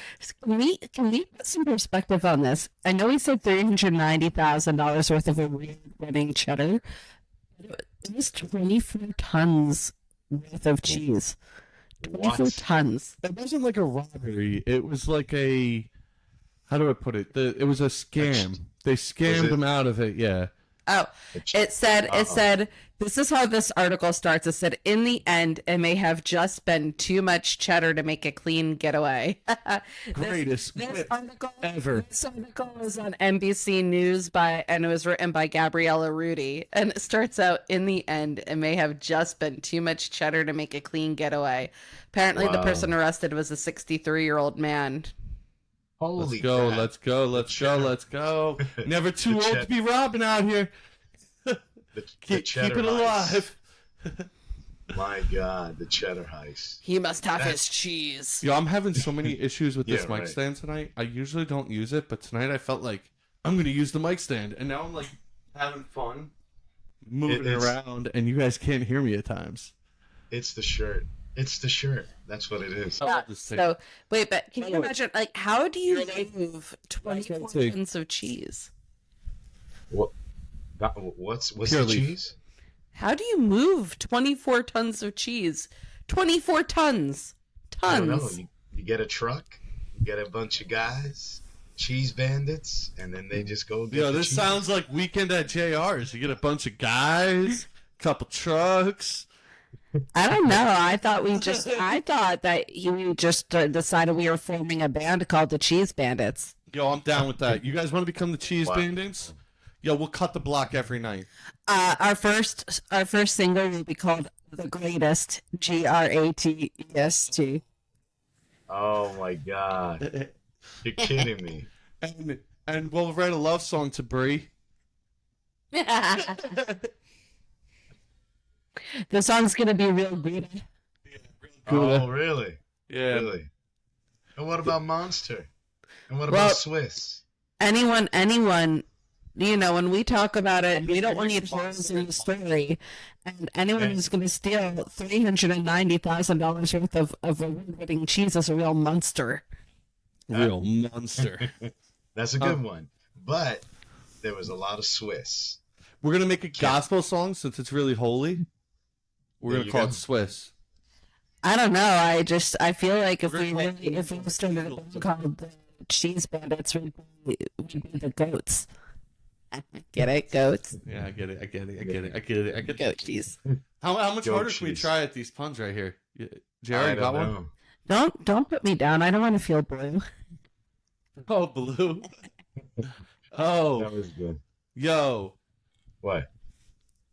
Can we put some perspective on this? I know he said $390,000 worth of award-winning cheddar. It was 24 tons worth of cheese. 24 What? tons. It wasn't like a robbery. It was like a. How do I put it? It was a scam. They scammed it- him out of it. Yeah. Oh, it said, this is how this article starts. It said, in the end, it may have just been too much cheddar to make a clean getaway. Greatest This whip article ever. This article was on NBC News and it was written by Gabriella Rudy. And it starts out, in the end, it may have just been too much cheddar to make a clean getaway. Apparently, the Wow. person arrested was a 63-year-old man. Holy Let's go. crap. Let's go. Let's go. cheddar. Let's go. Never too The old ched- to be robbing out here. The Keep cheddar it heist. alive. My God, the cheddar heist. He must have his cheese. Yo, I'm having so many issues with this Yeah, mic right. stand tonight. I usually don't use it, but tonight I felt like I'm going to use the mic stand. And now I'm like having fun moving It's- around, and you guys can't hear me at times. It's the shirt. It's the shirt. That's what it is. I Yeah, love this thing. so, wait, but can you Oh, wait. imagine, like, how do you move 24 Okay. tons of cheese? What? What's Pure the leaf. cheese? How do you move 24 tons of cheese? 24 tons. I don't know. Tons. You get a truck, you get a bunch of guys, cheese bandits, and then they just go get Yo, the this cheese. sounds like Weekend at JR's. You get a bunch of guys, couple trucks. I don't know. I thought that we just decided we were forming a band called the Cheese Bandits. Yo, I'm down with that. You guys want to become the Cheese Wow. Bandits? Yo, we'll cut the block every night. Our first single will be called The Greatest, GRATEST. Oh my God. You're kidding me. And we'll write a love song to Brie. The song's gonna be real good. Oh, really? Yeah. Really? And what about Monster? And what Well- about Swiss? Anyone, when we talk about it, we don't want to need holes in the story. And anyone who's going to steal $390,000 worth of award-winning cheese is a real monster. Real monster. That's a good one. But there was a lot of Swiss. We're going to make a gospel song since it's really holy. We're There going to you call go. it Swiss. I don't know. I feel like if We're we gonna started a band called the Cheese Bandits, we'd be the goats. Get it, goats? Yeah, I get it. Goat cheese. How much Goat harder can we cheese. try at these puns right here? JR, I you got don't one? know. Don't put me down. I don't want to feel blue. Oh, blue. Oh, That was good. yo. What?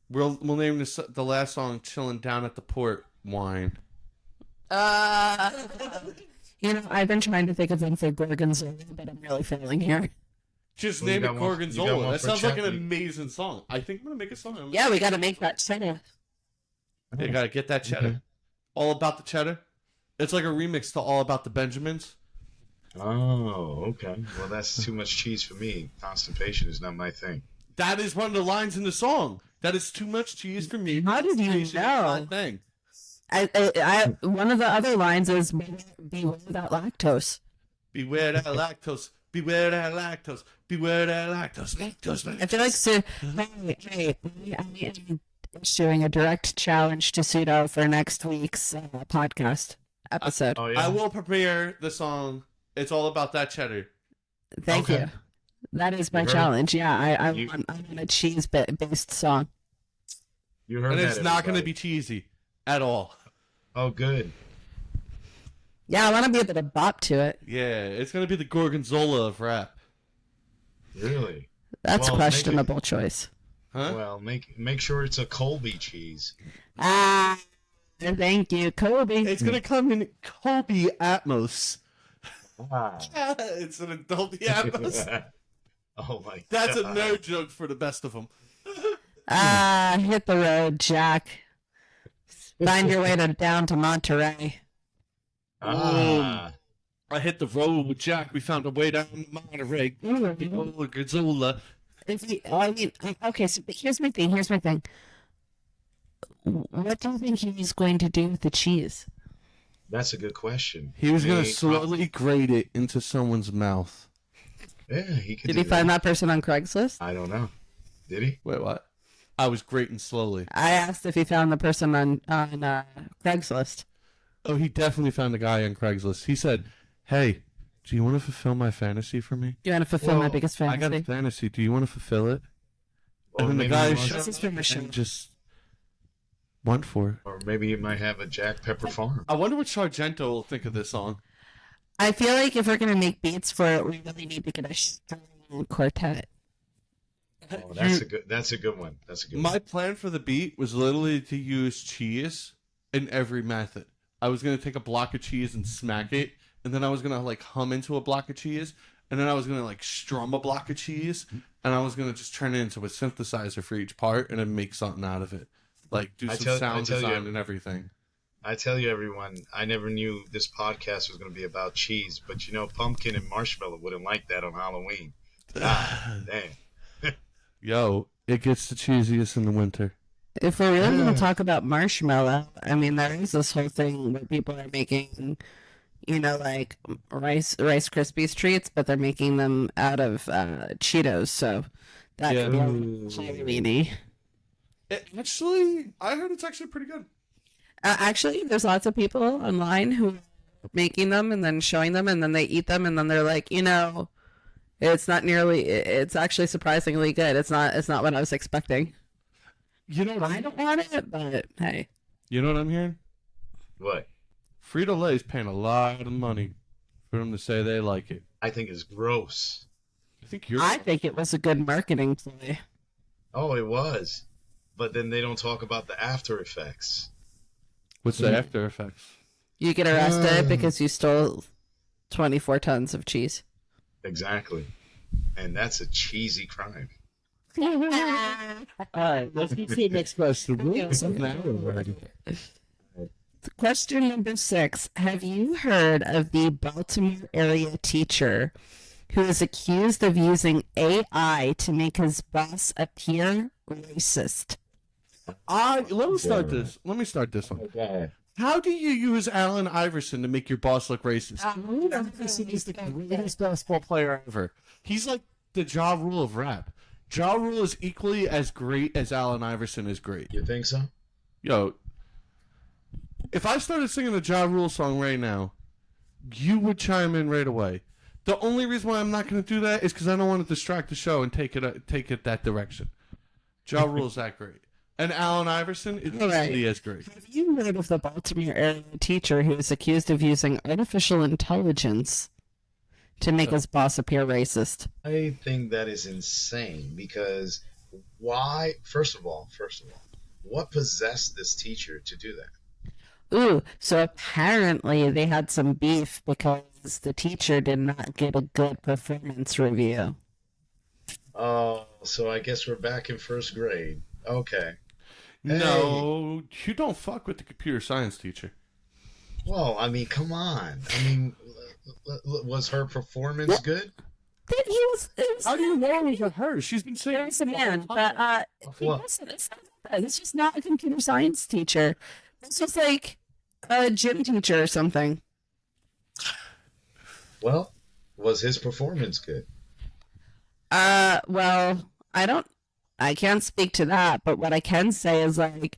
We'll name this the last song "Chilling Down at the Port" wine. I've been trying to think of one for Gorgonzola, but I'm really failing here. Just Well, you name it got one- you got Gorgonzola. one That for sounds like an Chappie. amazing song. I think I'm gonna make a song. Yeah, we got to make that cheddar. You gotta get that cheddar. Okay. All About the Cheddar. It's like a remix to All About the Benjamins. Oh, okay. Well, that's too much cheese for me. Constipation is not my thing. That is one of the lines in the song. That is too much cheese for me. How did you Constipation is know? my thing. One of the other lines is beware that lactose. Beware that lactose. Beware that lactose. Beware that lactose. Lactose. I feel like I am issuing a direct challenge to Pseudo for next week's podcast episode. Oh, yeah. I will prepare the song. It's all about that cheddar. Thank okay. you. That is my You heard- challenge. Yeah, I you- want a cheese-based song. You heard And that, it's not going to everybody. be cheesy at all. Oh, good. Yeah, I want to be able to bop to it. Yeah, it's going to be the Gorgonzola of rap. Really? That's Well, questionable choice. Huh? Well, make sure it's a Colby cheese. Ah, Thank you, Kobe. It's gonna come in Dolby Atmos. Ah. It's an Dolby Atmos. Oh my That's a God. nerd joke for the best of them. Hit the road, Jack. Find your way down to Monterey. Ah. I hit the road with Jack. We found a way down to Monterey. Gazzola. Okay, so here's my thing. What do you think he's going to do with the cheese? That's a good question. He was gonna He- slowly grate it into someone's mouth. Yeah, he could. Did do he find that person on Craigslist? I don't know. Did he? Wait, what? I was grating slowly. I asked if he found the person on Craigslist. Oh, he definitely found a guy on Craigslist. He said, "Hey, do you want to fulfill my fantasy for me? You want to fulfill my Well, biggest I got a fantasy? fantasy. Do you want to fulfill it?" Or And then the maybe guy he shut wants- This is from a show. and just went for it. Or maybe he might have a Jack Pepper farm. I wonder what Sargento will think of this song. I feel like if we're gonna make beats for it, we really need to get a string quartet. Oh, that's a good. That's a good one. That's a good My one. plan for the beat was literally to use cheese in every method. I was gonna take a block of cheese and smack it, and then I was gonna like hum into a block of cheese, and then I was gonna like strum a block of cheese, and I was gonna just turn it into a synthesizer for each part, and then make something out of it, like do I some tell- sound I tell you- design and everything. I tell you, everyone, I never knew this podcast was going to be about cheese, but you know, pumpkin and marshmallow wouldn't like that on Halloween. Ah, damn. Yo, it gets the cheesiest in the winter. If we're really gonna talk about marshmallow, I mean, there is this whole thing where people are making, like Rice Krispies treats, but they're making them out of Cheetos, so that Yeah. could be a little Halloweeny. Actually, I heard it's actually pretty good. Actually, there's lots of people online who are making them and then showing them, and then they eat them, and then they're like, it's not nearly. It's actually surprisingly good. It's not what I was expecting. You know what I don't want it, but hey, You know what I'm hearing? What? Frito-Lay's paying a lot of money for them to say they like it. I think it's gross. I think you're. I think it was a good marketing play. Oh, it was. But then they don't talk about the after effects. What's the after effects? You get arrested because you stole 24 tons of cheese. Exactly. And that's a cheesy crime. Alright, let's get to the next question. Question number 6. Have you heard of the Baltimore area teacher who is accused of using AI to make his boss appear racist? Let me start this. Let me start this one. Okay. How do you use Allen Iverson to make your boss look racist? Allen Iverson is the greatest basketball player ever. He's like the Ja Rule of rap. Ja Rule is equally as great as Allen Iverson is great. You think so? Yo, if I started singing the Ja Rule song right now, you would chime in right away. The only reason why I'm not going to do that is because I don't want to distract the show and take it that direction. Ja Rule's that great. And Allen Iverson is equally as great. Have you heard of the Baltimore area teacher who is accused of using artificial intelligence to make his boss appear racist? I think that is insane because why? First of all, what possessed this teacher to do that? Ooh, so apparently they had some beef because the teacher did not get a good performance review. Oh, so I guess we're back in first grade. Okay. No, you don't fuck with the computer science teacher. Well, I mean, come on. I mean, was her performance good? That he was, How do you know it was her? She's been saying there's a man, but he Well- wasn't. It's just not a computer science teacher. This was like a gym teacher or something. Well, was his performance good? Well, I can't speak to that, but what I can say is like,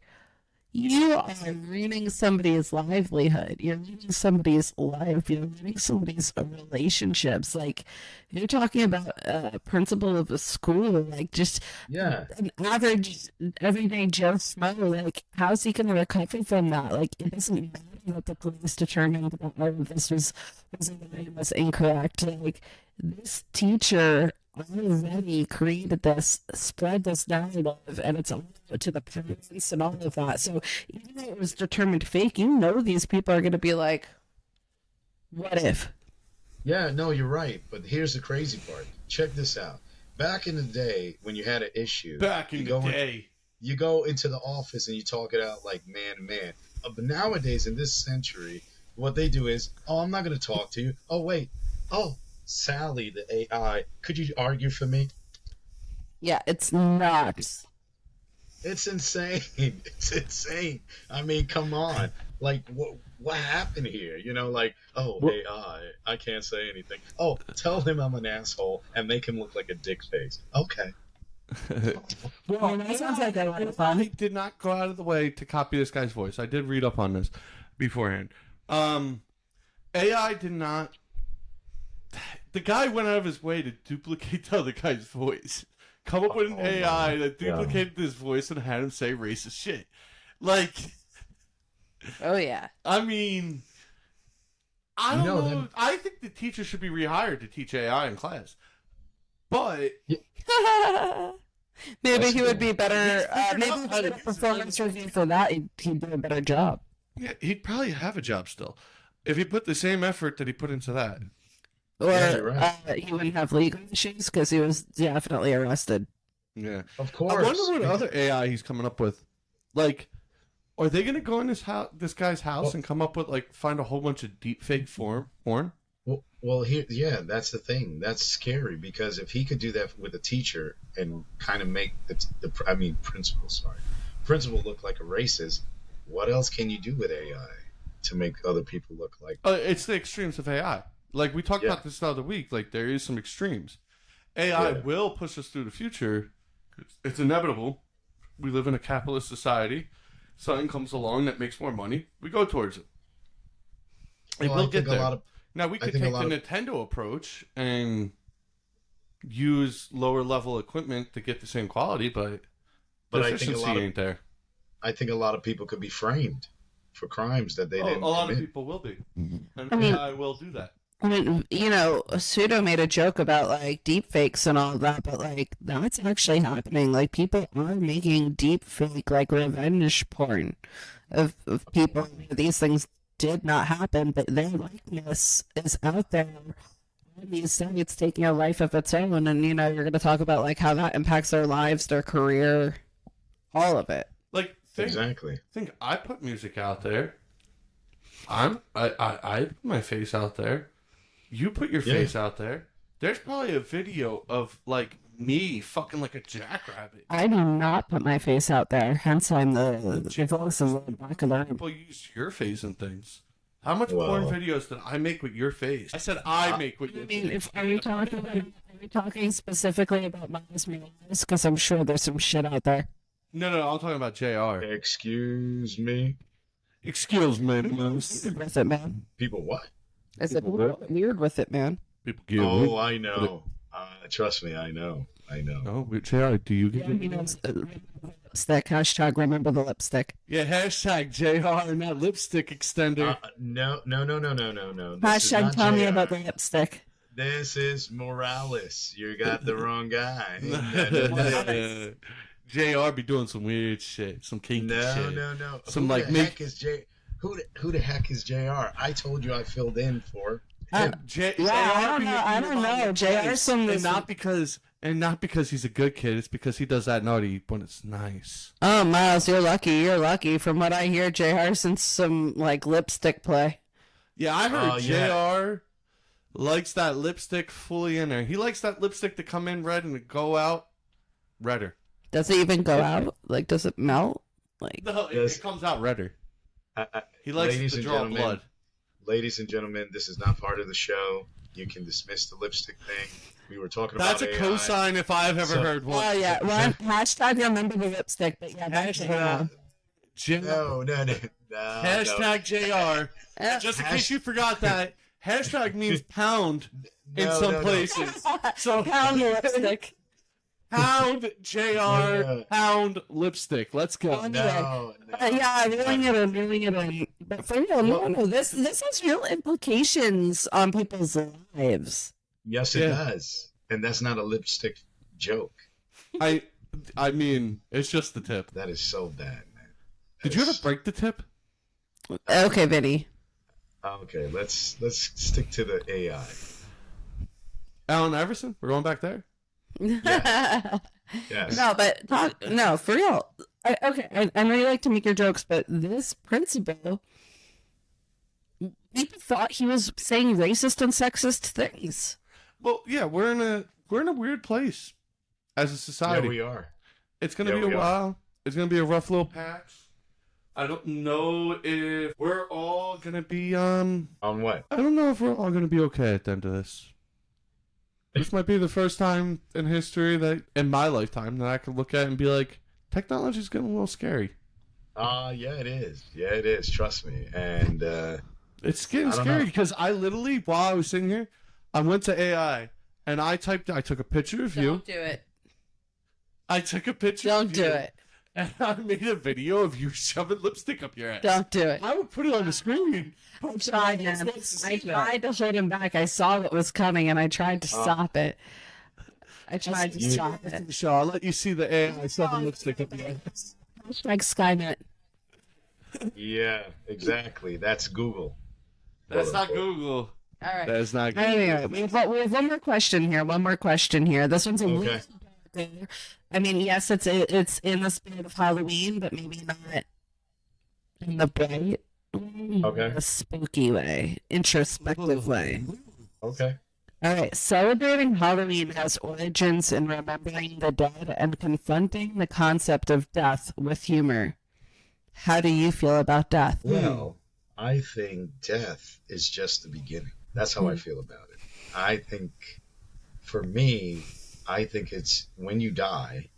you are ruining somebody's livelihood. You're ruining somebody's life. You're ruining somebody's relationships. Like, you're talking about a principal of a school, like just Yeah. an average, everyday Joe Schmo. Like, how's he going to recover from that? Like, it doesn't matter that the police determined that all of this was incorrect. Like, this teacher already created this, spread this narrative, and it's all to the parents and all of that. So even though it was determined fake, you know these people are going to be like, what if? Yeah, no, you're right. But here's the crazy part. Check this out. Back in the day, when you had an issue, Back in you the go day. you go into the office and you talk it out like man to man. But nowadays, in this century, what they do is, oh, I'm not going to talk to you. Oh, wait. Oh, Sally, the AI, could you argue for me? Yeah, it's not. It's insane. It's insane. I mean, come on. Like, what happened here? You know, like, oh, AI, I can't say anything. Oh, tell him I'm an asshole and make him look like a dick face. Okay. Well, that sounds like a lot of I fun. did not go out of the way to copy this guy's voice. I did read up on this beforehand. AI did not. The guy went out of his way to duplicate the other guy's voice. Come up with an AI that duplicated his voice and had him say racist shit. Like, Oh, yeah. I mean, I don't You know, know. then- I think the teacher should be rehired to teach AI in class. But Maybe That's he would cool. be better. He's Maybe figured if out he did a performance review for that, he'd do a better job. yeah, he'd probably have a job still if he put the same effort that he put into that. Or Yeah, you're right. he wouldn't have legal issues because he was definitely arrested. Yeah. Of course. I wonder what other AI he's coming up with. Like, are they gonna go in this guy's house Well- and come up with find a whole bunch of deep fake porn? Well, here, yeah, that's the thing. That's scary because if he could do that with a teacher and kind of make principal look like a racist, what else can you do with AI to make other people look like? It's the extremes of AI. Like we talked Yeah. about this the other week. Like there is some extremes. AI Yeah. will push us through the future. It's inevitable. We live in a capitalist society. Something comes along that makes more money. We go towards it. It Well, will I get think there. a lot of Now we could think a take the lot of- Nintendo approach and use lower level equipment to get the same quality, but But the I think a efficiency lot of ain't there. people could be framed for crimes that they A didn't lot of commit. people will be, and I mean- AI will do that. I mean, Pseudo made a joke about like deep fakes and all that, but like that's actually happening. Like people are making deep fake like revenge porn of people. These things did not happen, but their likeness is out there on these sites taking a life of its own. And you're going to talk about like how that impacts their lives, their career, all of it. Like Exactly. think I put music out there. I put my face out there. You put your Yeah. face out there. There's probably a video of like me fucking like a jackrabbit. I do not put my face out there, hence I'm the voice in the back of the room. People use your face and things. How much Well- porn videos did I make with your face? I said I make with I your mean, face. are we talking specifically about Miles Morales? Because I'm sure there's some shit out there. No, I'm talking about JR. Excuse me. Excuse me. Weird with it, man. People what? I said weird with it, man. People give Oh, I know. Trust me, I know. No, JR, do you give You know, lipstick. Hashtag remember the lipstick. Yeah, hashtag JR and that lipstick extender. No. This is Hashtag not tell me JR. about the lipstick. This is Morales. You got the wrong guy. JR be doing some weird shit, some kinky shit. No. Some, Who like, the heck is J? Who the heck is JR? I told you I filled in for him. I don't know. JR's some and not because he's a good kid. It's because he does that naughty when it's nice. Oh, Miles, you're lucky. You're lucky. From what I hear, JR since some like lipstick play. Yeah, I heard Oh, yeah. JR likes that lipstick fully in there. He likes that lipstick to come in red and to go out redder. Does it even go out? Like, does it melt? Like, No, Yes. it comes out redder. He likes Ladies to and draw gentlemen, blood. Ladies and gentlemen, this is not part of the show. You can dismiss the lipstick thing. We were talking That's a about AI. cosign if I've ever So- heard one. oh yeah, well, hashtag remember the lipstick. But yeah, that's Hashtag, No. no. Hashtag JR. Yeah. Just in case you forgot that, hashtag means pound in No, some no. places. So Pound the lipstick. pound JR, No. pound lipstick. Let's go. Pound- No. Yeah, reeling it in. But for real, no. This has real implications on people's lives. Yes, it Yeah. does. And that's not a lipstick joke. I mean, it's just the tip. That is so bad, man. Did you ever break the tip? Okay, Vinny. Okay, let's stick to the AI. Allen Iverson? We're going back there? Yes. No, but no, for real. I know you like to make your jokes, but this principal, people thought he was saying racist and sexist things. Well, yeah, we're in a weird place as a Yeah, society. we are. It's gonna Yeah, be a we are. while. It's gonna be a rough little patch. I don't know if we're all gonna be On what? I don't know if we're all gonna be okay at the end of this. This might be the first time in history that, in my lifetime, that I could look at and be like, technology's getting a little scary. Yeah, it is. Yeah, it is. Trust me. And It's getting I don't scary know. because I literally, while I was sitting here, I went to AI and I took a picture of you. do it. I took a picture Don't of do you, it. and I made a video of you shoving lipstick up your ass. Don't do it. I would put it on the screen. I tried to hold him back. I saw what was coming and I tried to stop it. I tried to stop it. Michelle, I'll let you see the AI shoving lipstick up your ass. Hashtag Skynet. yeah, exactly. That's Google. That's Quote, not unquote. Google. All right. That's not Google. Anyway, we have one more question here. This one's a Okay. little darker. I mean, yes, it's in the spirit of Halloween, but maybe not in the bright way, Okay. in a spooky way, introspective way. Okay. All right, celebrating Halloween has origins in remembering the dead and confronting the concept of death with humor. How do you feel about death? Well, I think death is just the beginning. That's how I feel about it. I think, for me, I think it's when you die,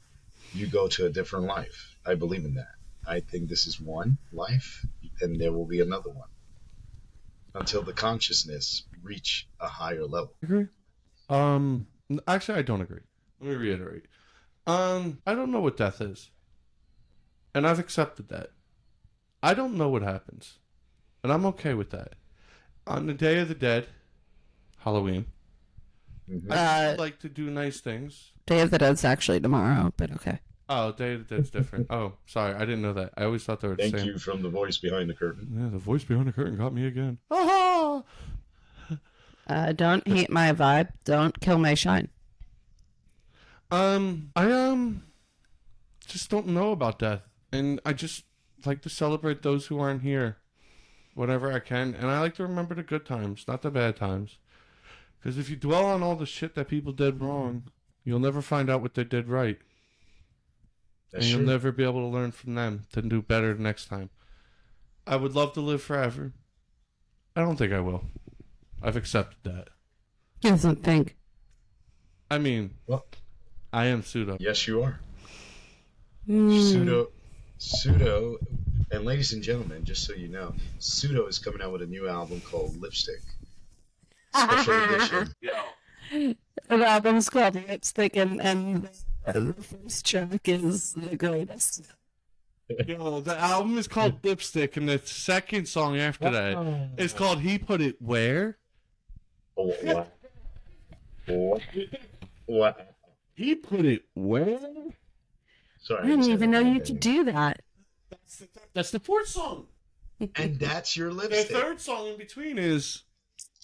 you go to a different life. I believe in that. I think this is one life, and there will be another one until the consciousness reach a higher level. Agree? Actually, I don't agree. Let me reiterate. I don't know what death is, and I've accepted that. I don't know what happens, and I'm okay with that. On the Day of the Dead, Halloween, Mhm. I like to do nice things. Day of the Dead's actually tomorrow, but okay. Oh, Day of the Dead's different. Oh, sorry, I didn't know that. I always thought they were the Thank same. you from the voice behind the curtain. Yeah, the voice behind the curtain got me again. Aha! Don't hate my vibe. Don't kill my shine. I just don't know about death, and I just like to celebrate those who aren't here, whenever I can, and I like to remember the good times, not the bad times. Because if you dwell on all the shit that people did wrong, you'll never find out what they did right, That's and you'll true. never be able to learn from them to do better next time. I would love to live forever. I don't think I will. I've accepted that. He doesn't think. I mean, Well, I am pseudo. yes, you are. Mm. Pseudo, and ladies and gentlemen, just so you know, Pseudo is coming out with a new album called Lipstick. Special edition. The album's called Lipstick, and the first track is the greatest. Yo, the album is called Lipstick, and the second song after that is called He Put It Where? Oh, what? What? What? He Put It Where? Sorry. I didn't even know you could do that. That's the fourth song. And that's your The lipstick. third song in between is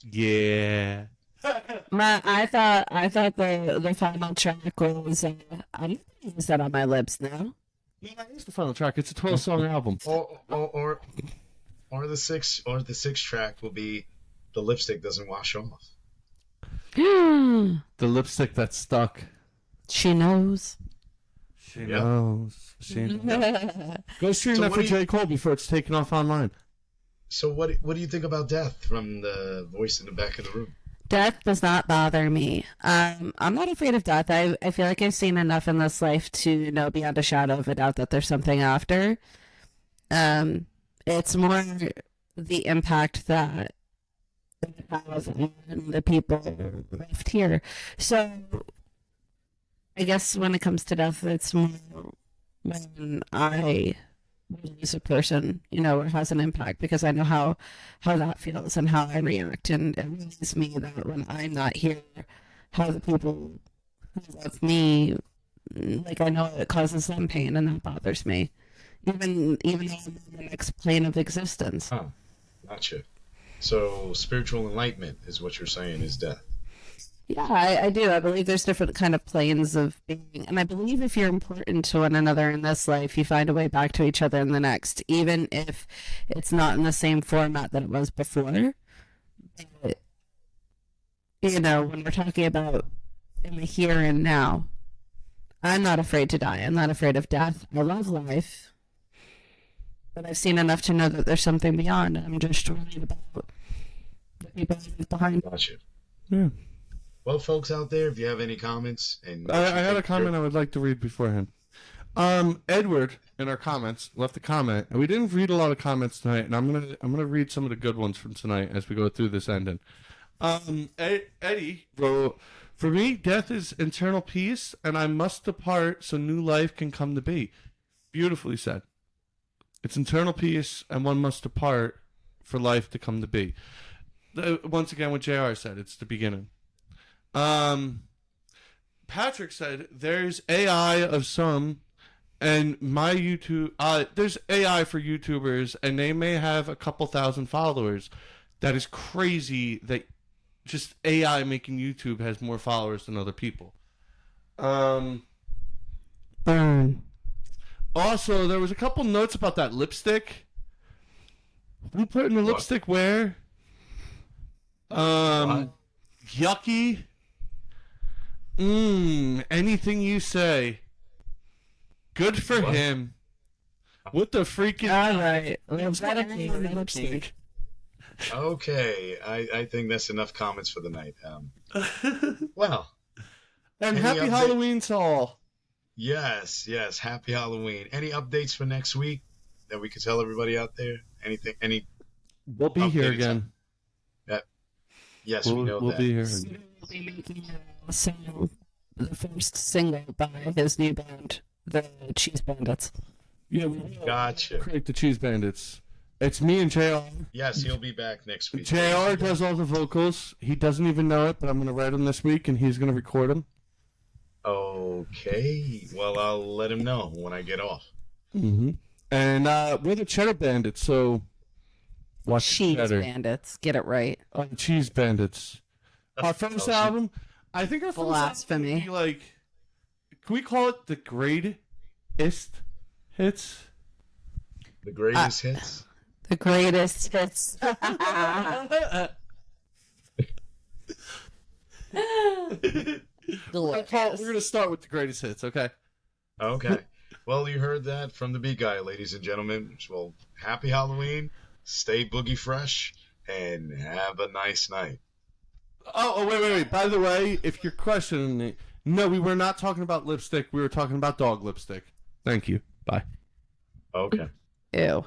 Yeah. I thought the final track was I'm gonna use that on my lips now. Yeah, that is the final track. It's a 12-song album. Or the sixth track will be The Lipstick Doesn't Wash Off. The lipstick that's stuck. She knows. She Yeah. knows. She knows. Go stream So that what for do you- J. Cole before it's taken off online. So what do you think about death from the voice in the back of the room? Death does not bother me. I'm not afraid of death. I feel like I've seen enough in this life to know beyond a shadow of a doubt that there's something after. It's more the impact that it has on the people left here. So I guess when it comes to death, it's more when I lose a person, or it has an impact because I know how that feels and how I react, and it reminds me that when I'm not here, how the people who love me, like I know it causes them pain, and that bothers me, even though I'm in the next plane of existence. Huh. Gotcha. So spiritual enlightenment is what you're saying is death. Yeah, I do. I believe there's different kind of planes of being, and I believe if you're important to one another in this life, you find a way back to each other in the next, even if it's not in the same format that it was before. But, when we're talking about in the here and now, I'm not afraid to die. I'm not afraid of death. I love life, but I've seen enough to know that there's something beyond. I'm just worried about the people I leave behind. Gotcha. Yeah. Well, folks out there, if you have any comments, and I had a comment I would like to read beforehand. Edward in our comments left a comment, and we didn't read a lot of comments tonight, and I'm gonna read some of the good ones from tonight as we go through this ending. Eddie wrote, "For me, death is internal peace, and I must depart so new life can come to be." Beautifully said. It's internal peace, and one must depart for life to come to be. Once again, what JR said, it's the beginning. Patrick said there's AI of some, and my YouTube there's AI for YouTubers, and they may have a couple thousand followers. That is crazy that just AI making YouTube has more followers than other people. Burn. Also, there was a couple notes about that lipstick. Who put in the lipstick where? Yucky. Anything you say. Good for him. What the freaking... All right. Lipstick. Okay, I think that's enough comments for the night. Well. And happy Halloween to all. Yes, happy Halloween. Any updates for next week that we could tell everybody out there? Anything? We'll be here again. Yes, we know we'll that. Be here again. We'll be making the first single by his new band, the Cheese Bandits. Yeah, Gotcha. Create the Cheese Bandits. It's me and JR. Yes, he'll be back next week. JR does all the vocals. He doesn't even know it, but I'm going to write them this week, and he's going to record them. Okay. Well, I'll let him know when I get off. Mm-hmm. And we're the Cheddar Bandits, so watch Cheese Cheddar. Bandits. Get it right. The Cheese Bandits. Our first album, I think our first Blasphemy. album would be like, can we call it the greatest hits? The greatest hits? The greatest hits. We're going to start with the greatest hits, okay? Okay. Well, you heard that from the Big Guy, ladies and gentlemen. Well, happy Halloween. Stay boogie fresh. And have a nice night. Oh, wait. By the way, if you're questioning it, no, we were not talking about lipstick. We were talking about dog lipstick. Thank you. Bye. Okay. Ew.